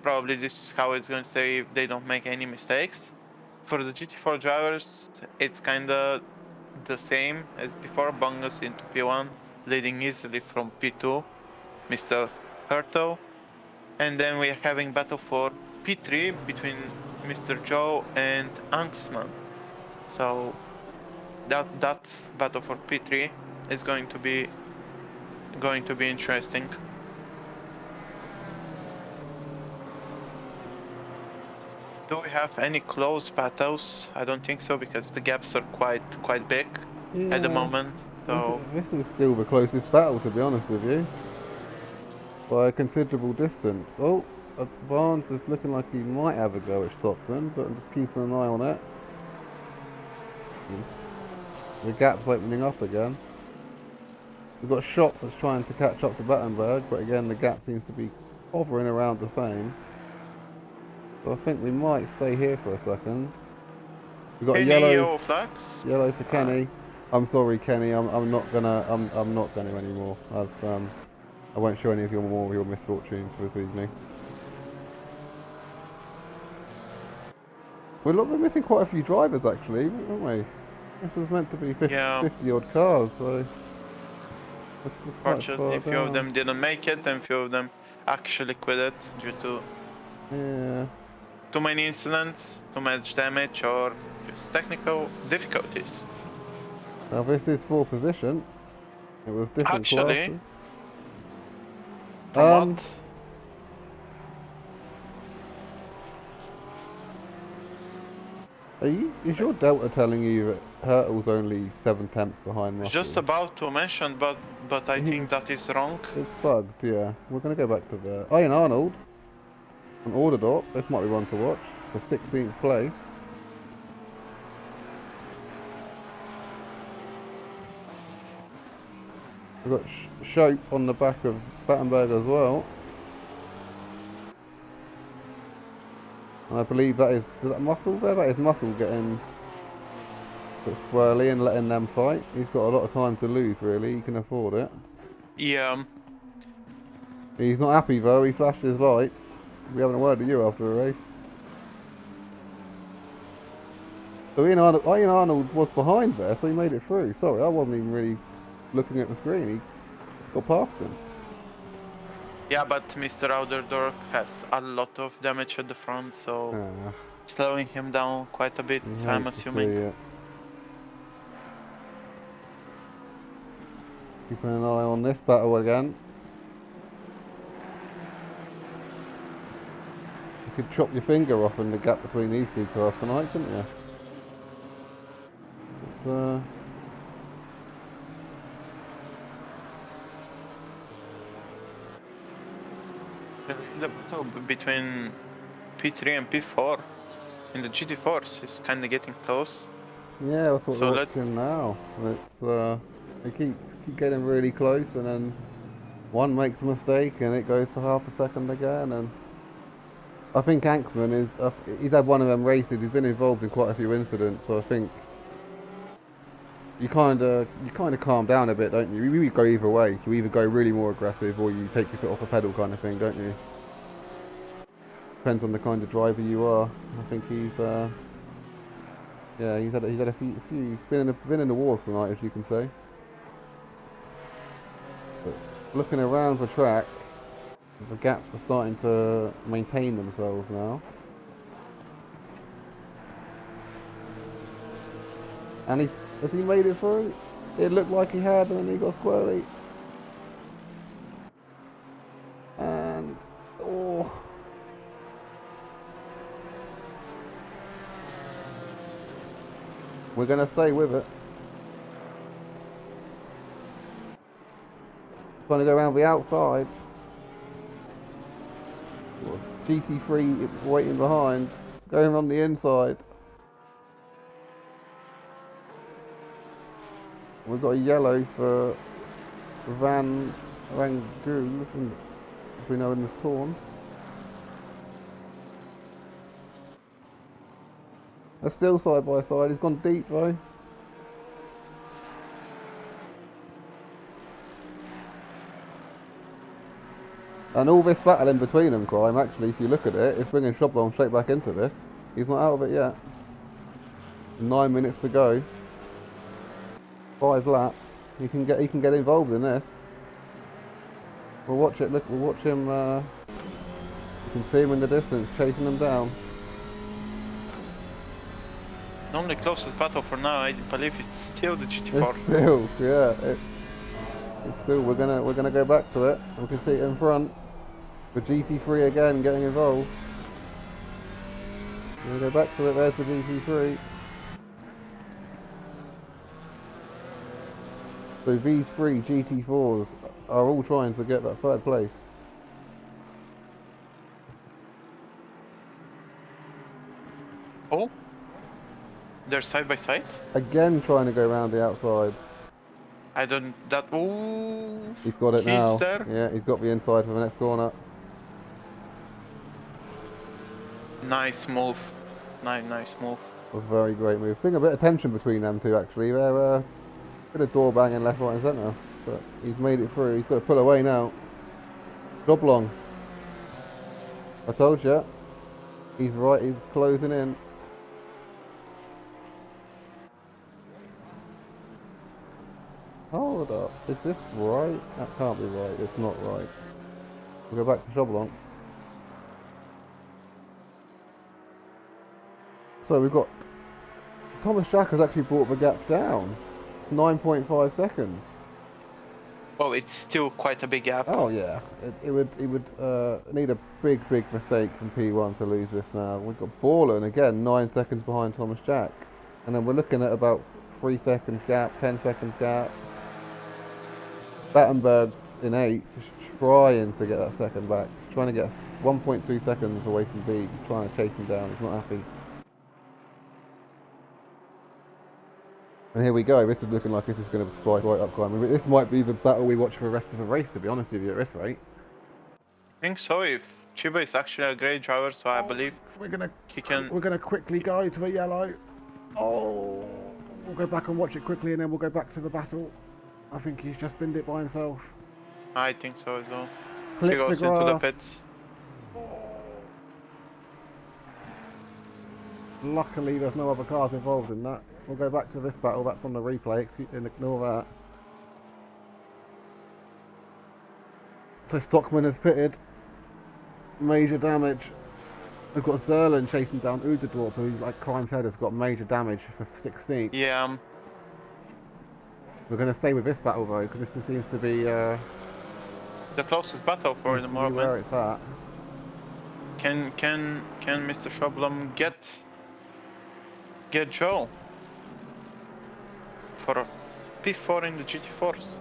probably this how it's going to stay if they don't make any mistakes. For the GT4 drivers, it's kinda the same as before. Bungus into P1, leading easily from P2, Mr. Hurto. And then we are having battle for P3 between Mr. Joe and Angstman. So that battle for P3 is going to be interesting. Do we have any close battles? I don't think so because the gaps are quite big at the moment. So this is still the closest battle, to be honest with you, by a considerable distance. Oh, Barnes is looking like he might have a go at Stockman, but I'm just keeping an eye on it. The gap's opening up again. We've got Shop that's trying to catch up to Battenberg, but again the gap seems to be hovering around the same. So I think we might stay here for a second. We've got a yellow flags. Yellow for Kenny. I'm sorry, Kenny. I'm not gonna anymore. I won't show any of your misfortunes for this evening. We're missing quite a few drivers actually, aren't we? This was meant to be 50 odd cars, so. Unfortunately, a few of them didn't make it, and few of them actually quit it due to too many incidents, too much damage, or just technical difficulties. Now this is for position. It was different classes. From what? Is your Delta telling you that Hurtle's only 7/10 behind Russell? Just about to mention, but I think that is wrong. It's bugged, yeah. We're going to go back to the Ian Arnold on Orderdorp. This might be one to watch for 16th place. We've got Shope on the back of Battenberg as well. And I believe that is that Muscle there? That is Muscle getting a bit swirly and letting them fight. He's got a lot of time to lose really, he can afford it. Yeah. He's not happy though, he flashed his lights. We haven't a word to you after a race. So Ian Arnold was behind there, so he made it through. Sorry, I wasn't even really looking at the screen. He got past him. Yeah, but Mr. Outdoor has a lot of damage at the front, so slowing him down quite a bit, I'm assuming. Keeping an eye on this battle again. You could chop your finger off in the gap between these two cars tonight, couldn't you? It's The battle between P3 and P4 in the GT4s is kind of getting close. yeah, that's what we're watching now. It's they keep getting really close, and then one makes a mistake, and it goes to half a second again. And I think Anxman he's had one of them races. He's been involved in quite a few incidents, so I think you kind of calm down a bit, don't you? You go either way. You either go really more aggressive, or you take your foot off the pedal, kind of thing, don't you? Depends on the kind of driver you are. I think he's yeah, he's had a few been in the wars tonight, as you can say. But looking around the track, the gaps are starting to maintain themselves now. And has he made it through? It looked like he had, and then he got squirrely. And oh. We're going to stay with it. Trying to go around the outside. GT3 waiting behind. Going on the inside. We've got a yellow for Van Gool, as we know him as Torn. They're still side by side. He's gone deep though. And all this battle in between them, Crime, actually, if you look at it, it's bringing Shoblon straight back into this. He's not out of it yet. 9 minutes to go. 5 laps. He can get involved in this. We'll watch it. Look, we'll watch him. You can see him in the distance, chasing them down. Only closest battle for now, I believe, is still the GT4. It's still, yeah, it's still. We're gonna go back to it. We can see it in front. The GT3 again getting involved. We're gonna go back to it. There's the GT3. So these 3 GT4s are all trying to get that 3rd place. Oh, they're side by side? Again trying to go around the outside. I don't... that... Ooh, he's got it now. There. Yeah, he's got the inside for the next corner. Nice move. Nice move. That was a very great move. I think a bit of tension between them two actually. They're a bit of door banging left, right and centre. But he's made it through. He's got to pull away now. Joblong. I told you. He's right, he's closing in. Hold up. Is this right? That can't be right. It's not right. We'll go back to Joblong. So we've got Thomas Jack has actually brought the gap down. It's 9.5 seconds. Oh, it's still quite a big gap. Oh yeah, it would need a big mistake from P1 to lose this now. We've got Borland again 9 seconds behind Thomas Jack, and then we're looking at about 3 seconds gap, 10 seconds gap. Battenberg's in 8th, trying to get that second back, trying to get 1.2 seconds away from B, trying to chase him down. He's not happy. And here we go. This is looking like this is going to spike right up. I mean, this might be the battle we watch for the rest of the race, to be honest with you, at this rate. I think so. If Chiba is actually a great driver, so I believe we're gonna quickly go to a yellow. Oh, we'll go back and watch it quickly, and then we'll go back to the battle. I think he's just binned it by himself. I think so as well. He Clip the goes into the grass. pits. Luckily, there's no other cars involved in that. We'll go back to this battle. That's on the replay. Ignore that. So Stockman has pitted. Major damage. We've got Zerlin chasing down Udadorp, who, like Crime said, has got major damage for 16th. Yeah. We're going to stay with this battle though, because this seems to be The closest battle for the moment. where it's at. Can Mr. Shablam get Joe for a P4 in the GT4s?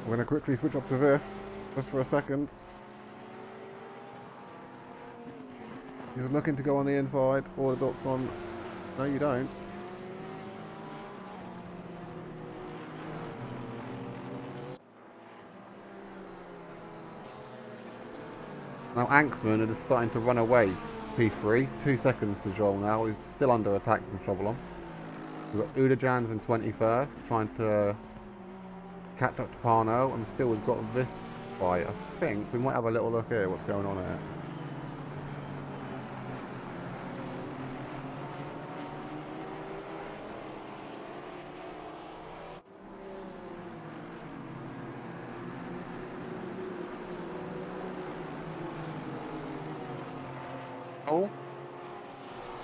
We're going to quickly switch up to this, just for a second. He's looking to go on the inside. All the dots gone. No, you don't. Now Anxman is starting to run away. P3, 2 seconds to Joel now. He's still under attack from Troublon. We've got Udajans in 21st, trying to catch up to Parno, and still we've got this fight. I think we might have a little look here. What's going on here? Oh,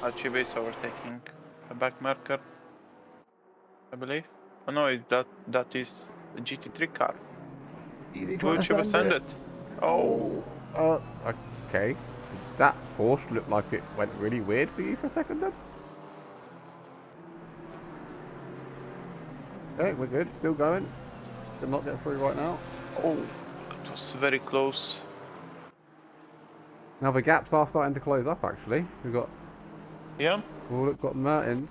Archie is overtaking a back marker, I believe. Oh no, that is a GT3 car. Which was send it. Oh. Okay. Did that Porsche look like it went really weird for you for a second then? Okay, we're good. Still going. Did not get through right now. Oh, that was very close. Now the gaps are starting to close up. Actually, we've got. Yeah. Well, we've got Mertens.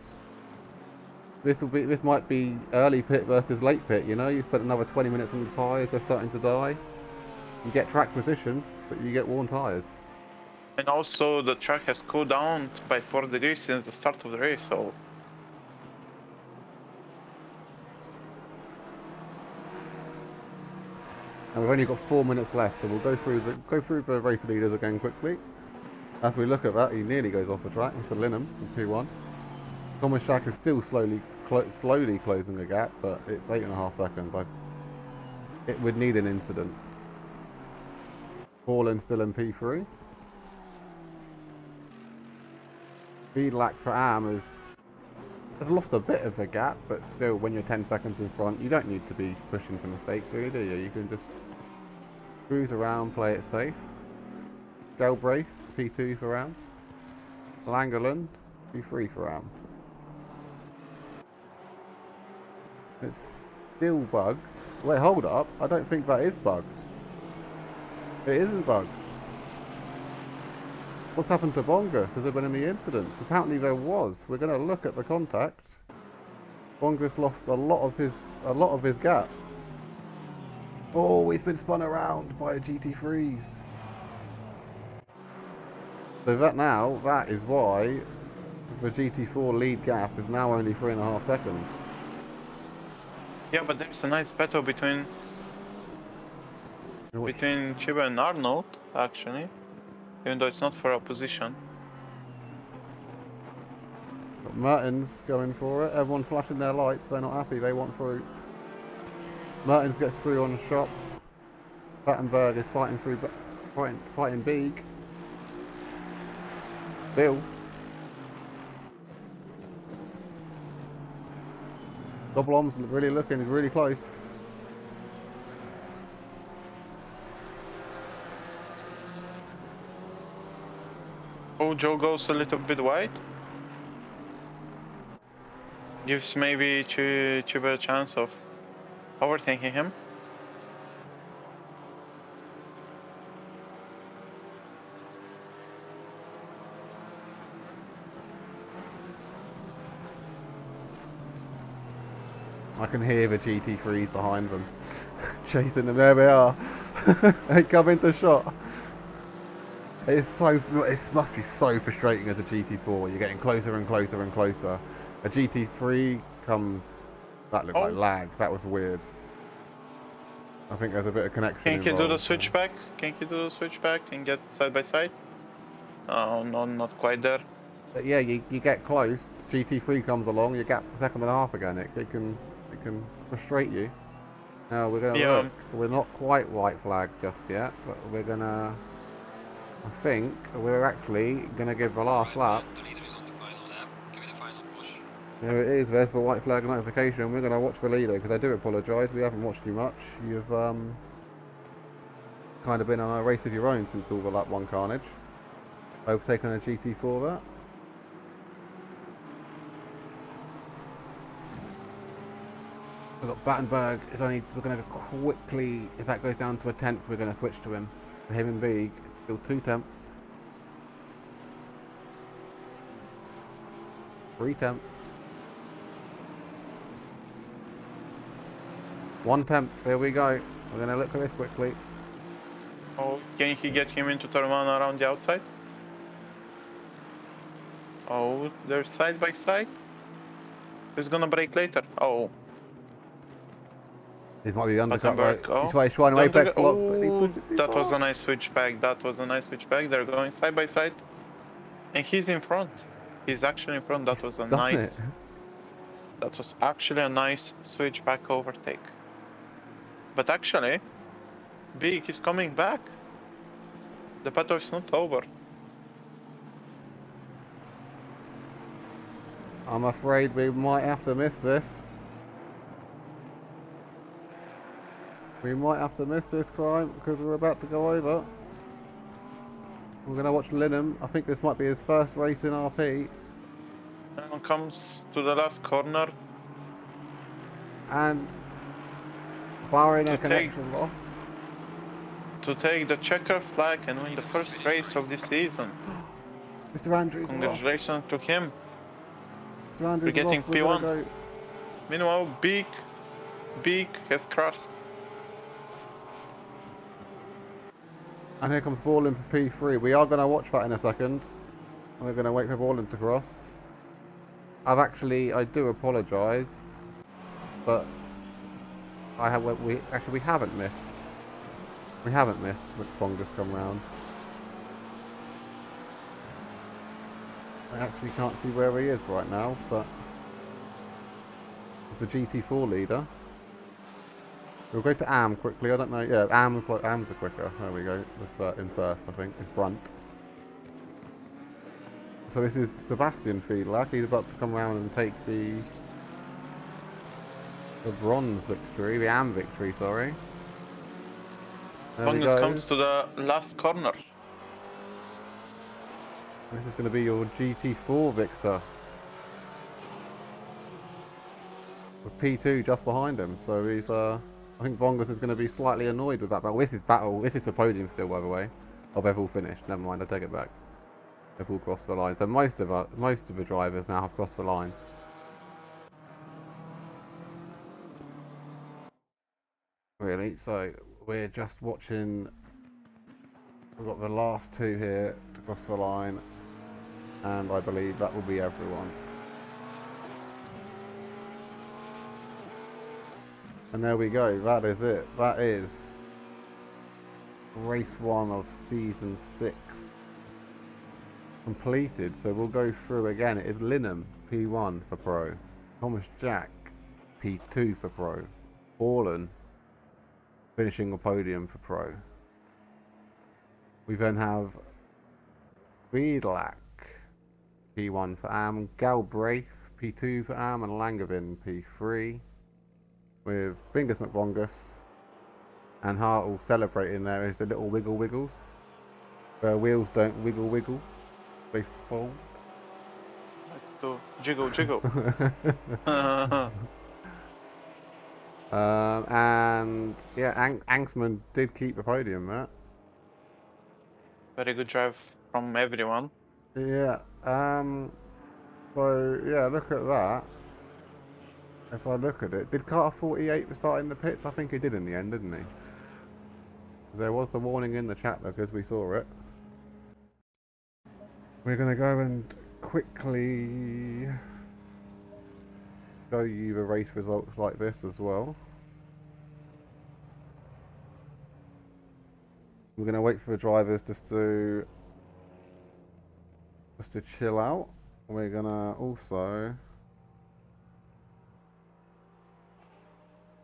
This might be early pit versus late pit. You know, you spent another 20 minutes on the tyres. They're starting to die. You get track position, but you get worn tyres. And also the track has cooled down by 4 degrees since the start of the race, so. And we've only got 4 minutes left, so we'll go through the race leaders again quickly. As we look at that, he nearly goes off the track into Linham in P1. Thomas Shack is still slowly closing the gap, but it's 8.5 seconds. It would need an incident. Borland still in P3. Speedlack for Am has lost a bit of a gap, but still, when you're 10 seconds in front, you don't need to be pushing for mistakes, really, do you? You can just cruise around, play it safe. Galbraith, P2 for Am. Langerland, P3 for Am. It's still bugged. Wait, hold up. I don't think that is bugged. It isn't bugged. What's happened to Bongus? Has there been any incidents? Apparently there was. We're going to look at the contact. Bongus lost a lot of his gap. Oh, he's been spun around by a GT3s. So that is why the GT4 lead gap is now only 3.5 seconds. Yeah, but there's a nice battle between Chiba and Arnold, actually. Even though it's not for opposition. Got Mertens going for it. Everyone's flashing their lights. They're not happy. They want through. Mertens gets through on the shop. Battenberg is fighting through. Fighting Beeg. Bill. Doblom's really looking really close. Oh, Joe goes a little bit wide. Gives maybe Chiba a chance of overthinking him. I can hear the GT3s behind them. Chasing them. There they are. They come into shot. It must be so frustrating as a GT4. You're getting closer and closer and closer. A GT3 comes. That looked like lag. That was weird. I think there's a bit of connection Can you involved. do the switchback? Can you do the switchback and get side by side? Oh, no, not quite there. But yeah, you get close. GT3 comes along, your gap's a second and a half again. It can frustrate you. Now we're gonna Yeah. look. We're not quite white flag just yet, but we're gonna. I think we're actually gonna give the last lap. The leader is on the final lap. Give it a final push. There it is. There's the white flag notification. We're gonna watch the leader because I do apologise. We haven't watched you much. You've kind of been on a race of your own since all the lap 1 carnage. Overtaken a GT4 that. We've got Battenberg is only, we're going to quickly, if that goes down to a 10th, we're going to switch to him. For him and Beeg, still 2 tenths. 3 tenths. 1 tenth, here we go. We're going to look at this quickly. Oh, can he get him into turn 1 around the outside? Oh, they're side by side. He's gonna brake later. Oh. This might be the undercut, right? Oh. He's trying to apex block, but he pushed it too That was far. a nice switchback. That was a nice switchback. They're going side by side. And he's in front. He's actually in front. That was a Done nice... it. That was actually a nice switchback overtake. But actually, Big is coming back. The battle is not over. I'm afraid we might have to miss this. We might have to miss this crime because we're about to go over. We're going to watch Linham. I think this might be his first race in RP. And comes to the last corner. And barring a To connection loss. To take the checker flag and win the first race of the season. Mr. Andrews is off. Congratulations to him. Mr. Andrews We're is getting off. We're gonna P1. go. Meanwhile, Big has crashed. And here comes Borland for P3. We are going to watch that in a second. We're going to wait for Borland to cross. I do apologise, but we haven't missed. We haven't missed McBongus come round. I actually can't see where he is right now, but he's the GT4 leader. We'll go to Am quickly. I don't know. Yeah, Am's are quicker. There we go. With, in first, I think, in front. So this is Sebastian Fiedler. He's about to come around and take the bronze victory, the Am victory. Sorry. Bongus comes to the last corner. This is going to be your GT4 victor. With P2 just behind him. So he's I think Bongus is going to be slightly annoyed with that battle. This is for podium still, by the way. Oh, they've all finished. Never mind, I take it back. They've all crossed the line. So most of the drivers now have crossed the line. Really? So we're just watching. We've got the last 2 here to cross the line, and I believe that will be everyone. And there we go. That is it. That is race 1 of season 6 completed. So we'll go through again. It is Linham P1 for Pro, Thomas Jack P2 for Pro, Borland finishing the podium for Pro. We then have Riedlach P1 for Am, Galbraith P2 for Am, and Langevin P3. With Bingus McBongus and Hartle celebrating there is the little wiggles. Where wheels don't wiggle, they fall. Let's go. Jiggle. And yeah, Angsman did keep the podium, Matt. Very good drive from everyone. Yeah. So yeah, look at that. If I look at it, did Carter 48 start in the pits? I think he did in the end, didn't he? There was the warning in the chat though, because we saw it. We're going to go and quickly show you the race results like this as well. We're going to wait for the drivers just to chill out. We're going to also...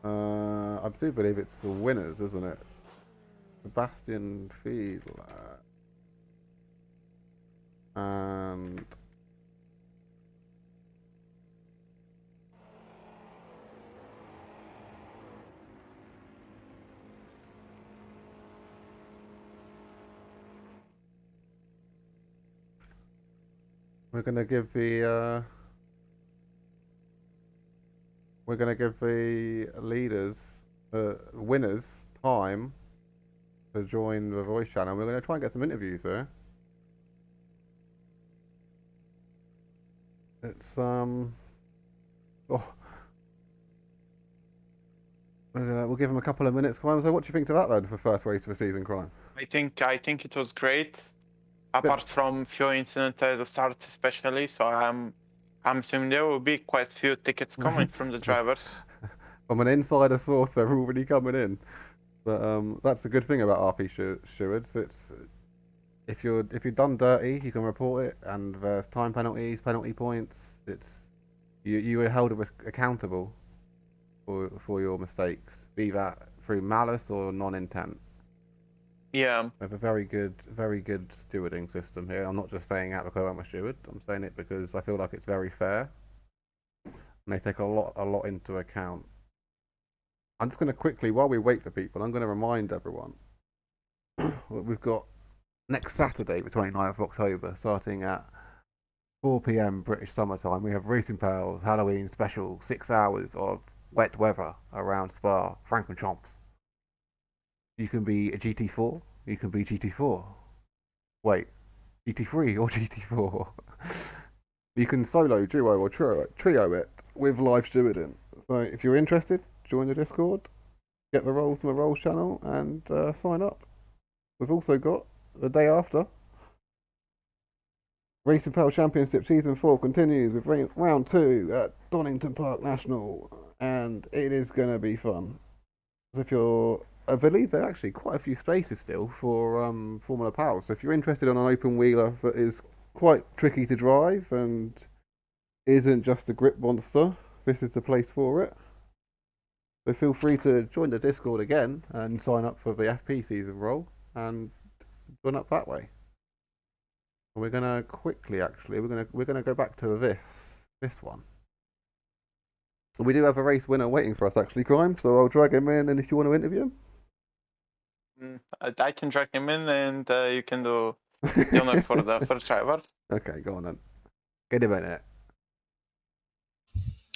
I do believe it's the winners, isn't it? Sebastian Fiedler. And... we're going to give the leaders, winners, time to join the voice channel. We're going to try and get some interviews here. It's oh, we'll give them a couple of minutes, Crime. So, what do you think to that then for first race of the season, Crime? I think it was great. Apart from few incidents at the start, especially. So I'm assuming there will be quite a few tickets coming from the drivers. From an insider source, they're already coming in. But that's the good thing about RP stewards. It's if you're done dirty, you can report it, and there's time penalties, penalty points. It's you are held accountable for your mistakes, be that through malice or non-intent. Yeah. We have a very good stewarding system here. I'm not just saying that because I'm a steward. I'm saying it because I feel like it's very fair, and they take a lot into account. I'm just going to quickly, while we wait for people, I'm going to remind everyone that we've got next Saturday, the 29th of October, starting at 4 PM British summertime. We have Racing Pals Halloween special, 6 hours of wet weather around Spa, Francorchamps. You can be a GT4, you can be GT4. Wait, GT3 or GT4. You can solo, duo, or trio it with live stewarding. So if you're interested, join the Discord, get the roles from the roles channel, and sign up. We've also got the day after. Racing Pal Championship Season 4 continues with round 2 at Donington Park National, and it is going to be fun. If you're, I believe there are actually quite a few spaces still for Formula Pal, so if you're interested in an open wheeler that is quite tricky to drive and isn't just a grip monster, this is the place for it. So feel free to join the Discord again and sign up for the FP season role and join up that way. We're gonna quickly, actually, we're gonna go back to this one. We do have a race winner waiting for us, actually, Crime. So I'll drag him in, and if you want to interview him, I can drag him in, and you can do the honor for the driver. Okay, go on then. Get him in it.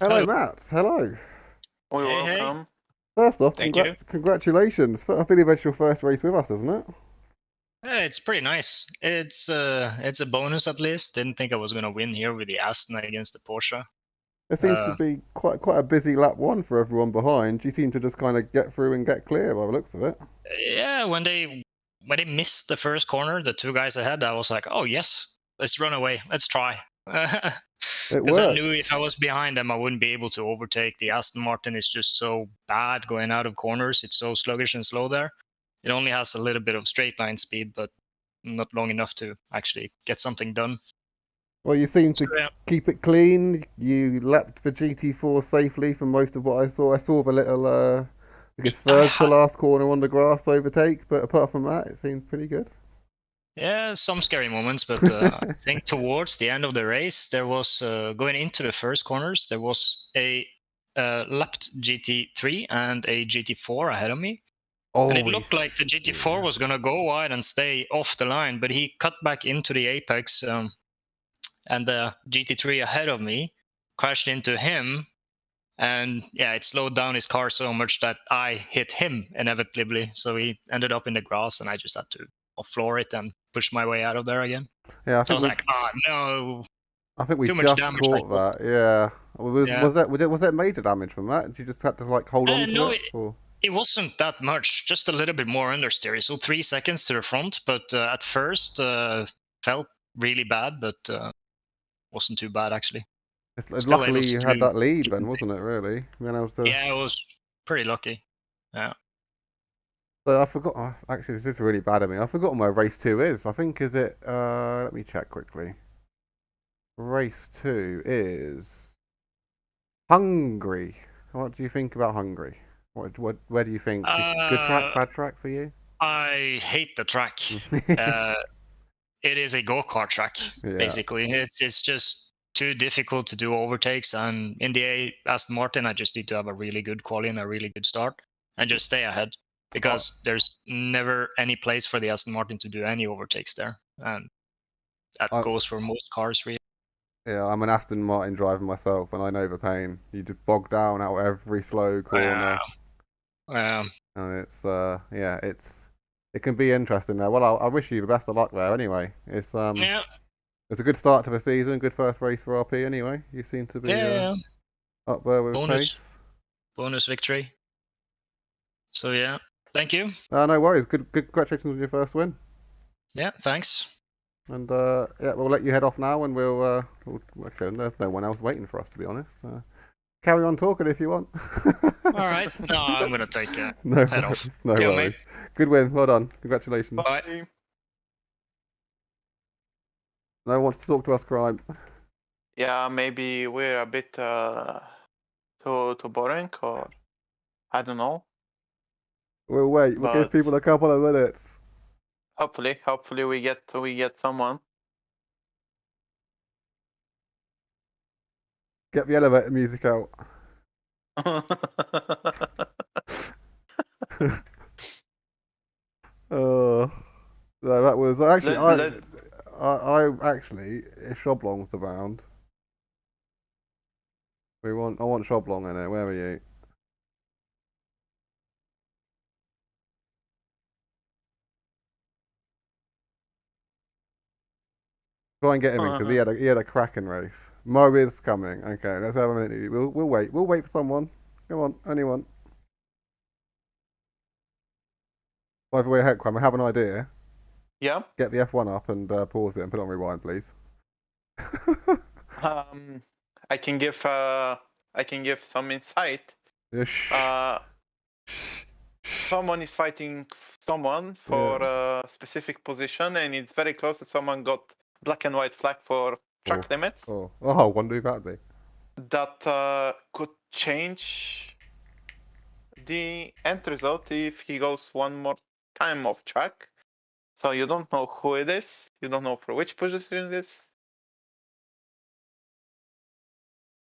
Hello, Matt. Hello. Welcome. First off, Thank you. Congratulations. I believe it's your first race with us, isn't it? Yeah, it's pretty nice. It's a bonus at least. Didn't think I was gonna win here with the Aston against the Porsche. It seems to be quite a busy lap one for everyone behind. You seem to just kind of get through and get clear by the looks of it. Yeah, when they missed the first corner, the two guys ahead, I was like, oh yes, let's run away, let's try. Because I knew if I was behind them, I wouldn't be able to overtake. The Aston Martin is just so bad going out of corners. It's so sluggish and slow there. It only has a little bit of straight line speed, but not long enough to actually get something done. Well, you seem to keep it clean. You leapt the GT4 safely from most of what I saw. I saw the little, I guess, third to last corner on the grass overtake, but apart from that, it seemed pretty good. Yeah, some scary moments, but I think towards the end of the race, there was, going into the first corners, there was a lapped GT3 and a GT4 ahead of me. And it looked like the GT4 was going to go wide and stay off the line, but he cut back into the apex, and the GT3 ahead of me crashed into him. And yeah, it slowed down his car so much that I hit him inevitably. So he ended up in the grass, and I just had to floor it and push my way out of there again. Yeah, so I was like, oh no. I think we just caught that. Yeah. Was that major damage from that? Did you just have to like hold on to it? It wasn't that much, just a little bit more understeer. So 3 seconds to the front, but at first felt really bad, but wasn't too bad actually. Luckily you had that lead then, wasn't it, really? Yeah, it was pretty lucky. Yeah. So I forgot. Actually, this is really bad of me. I've forgotten where race 2 is. I think is it. Let me check quickly. Race 2 is Hungary. What do you think about Hungary? Where do you think? Good track, bad track for you? I hate the track. It is a go-kart track, Yeah. basically. It's just too difficult to do overtakes, and in the Aston Martin, I just need to have a really good quali and a really good start, and just stay ahead, because there's never any place for the Aston Martin to do any overtakes there, and that goes for most cars, really. Yeah, I'm an Aston Martin driver myself, and I know the pain. You just bog down out every slow corner, and it's yeah, it can be interesting there. Well, I wish you the best of luck there. Anyway, it's Yeah, it's a good start to the season, good first race for RP. Anyway, you seem to be yeah, up there with pace. bonus victory. So yeah, thank you. No worries. Good congratulations on your first win. Yeah, thanks. And yeah, we'll let you head off now, and we'll okay, there's no one else waiting for us, to be honest. Carry on talking if you want. All right. No, I'm gonna take head off. No Yeah, worries. mate. Good win. Well done. Congratulations. Bye. No one wants to talk to us, Crime. Yeah, maybe we're a bit too boring, or I don't know. We'll wait. We'll give people a couple of minutes. Hopefully we get someone. Get the elevator music out. No, that was actually I actually, if Shoblong's around, I want Shoblong in it. Where are you? Try and get him in because he had a cracking race. Mo is coming. Okay, let's have a minute. We'll wait. We'll wait for someone. Come on, anyone. By the way, Headcram, I have an idea. Yeah. Get the F1 up and pause it and put it on rewind, please. I can give some insight. Someone is fighting someone for a specific position, and it's very close that someone got black and white flag for track limits. Oh, I wonder who that'd be. That could change the end result if he goes one more time off track. So you don't know who it is. You don't know for which position it is.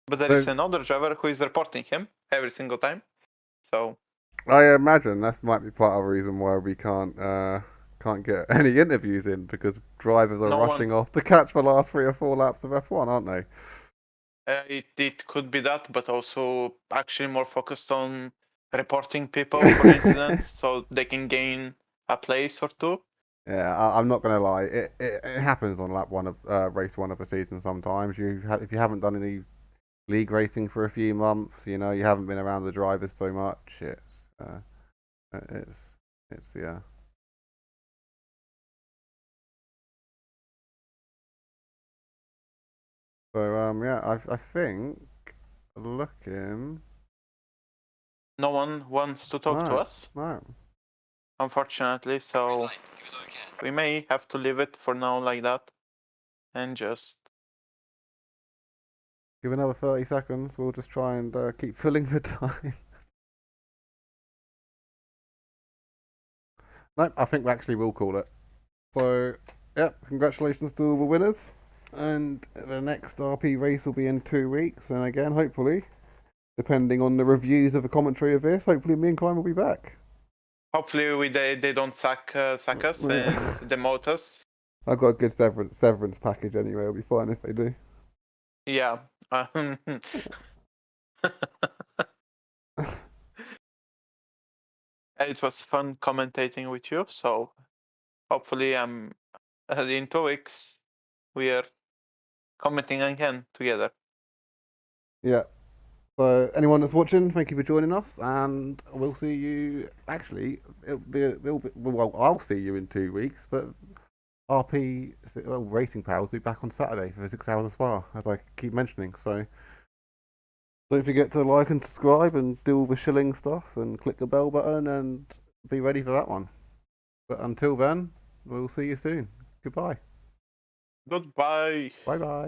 But there is another driver who is reporting him every single time. So I imagine that might be part of the reason why we can't get any interviews in, because drivers are rushing off to catch the last 3 or 4 laps of F1, aren't they? It could be that, but also actually more focused on reporting people for incidents so they can gain a place or two. Yeah, I'm not gonna lie. It happens on lap 1 of race 1 of the season sometimes. If you haven't done any league racing for a few months, you know, you haven't been around the drivers so much. It's yeah. So yeah, I think looking. No one wants to talk to us. No. Unfortunately, so we may have to leave it for now like that, and just give another 30 seconds. We'll just try and keep filling the time. Nope, I think we actually will call it. So, yeah, congratulations to all the winners. And the next RP race will be in 2 weeks. And again, hopefully, depending on the reviews of the commentary of this, hopefully me and Klein will be back. Hopefully they don't sack us and demote us. I've got a good severance package anyway. It'll be fine if they do. Yeah. It was fun commentating with you, so hopefully in 2 weeks we are commenting again together. Yeah. So anyone that's watching, thank you for joining us, and we'll see you. Actually, I'll see you in 2 weeks, but RP Racing Pals will be back on Saturday for 6 hours as well, as I keep mentioning. So don't forget to like and subscribe and do all the shilling stuff and click the bell button and be ready for that one. But until then, we'll see you soon. Goodbye. Goodbye. Bye bye.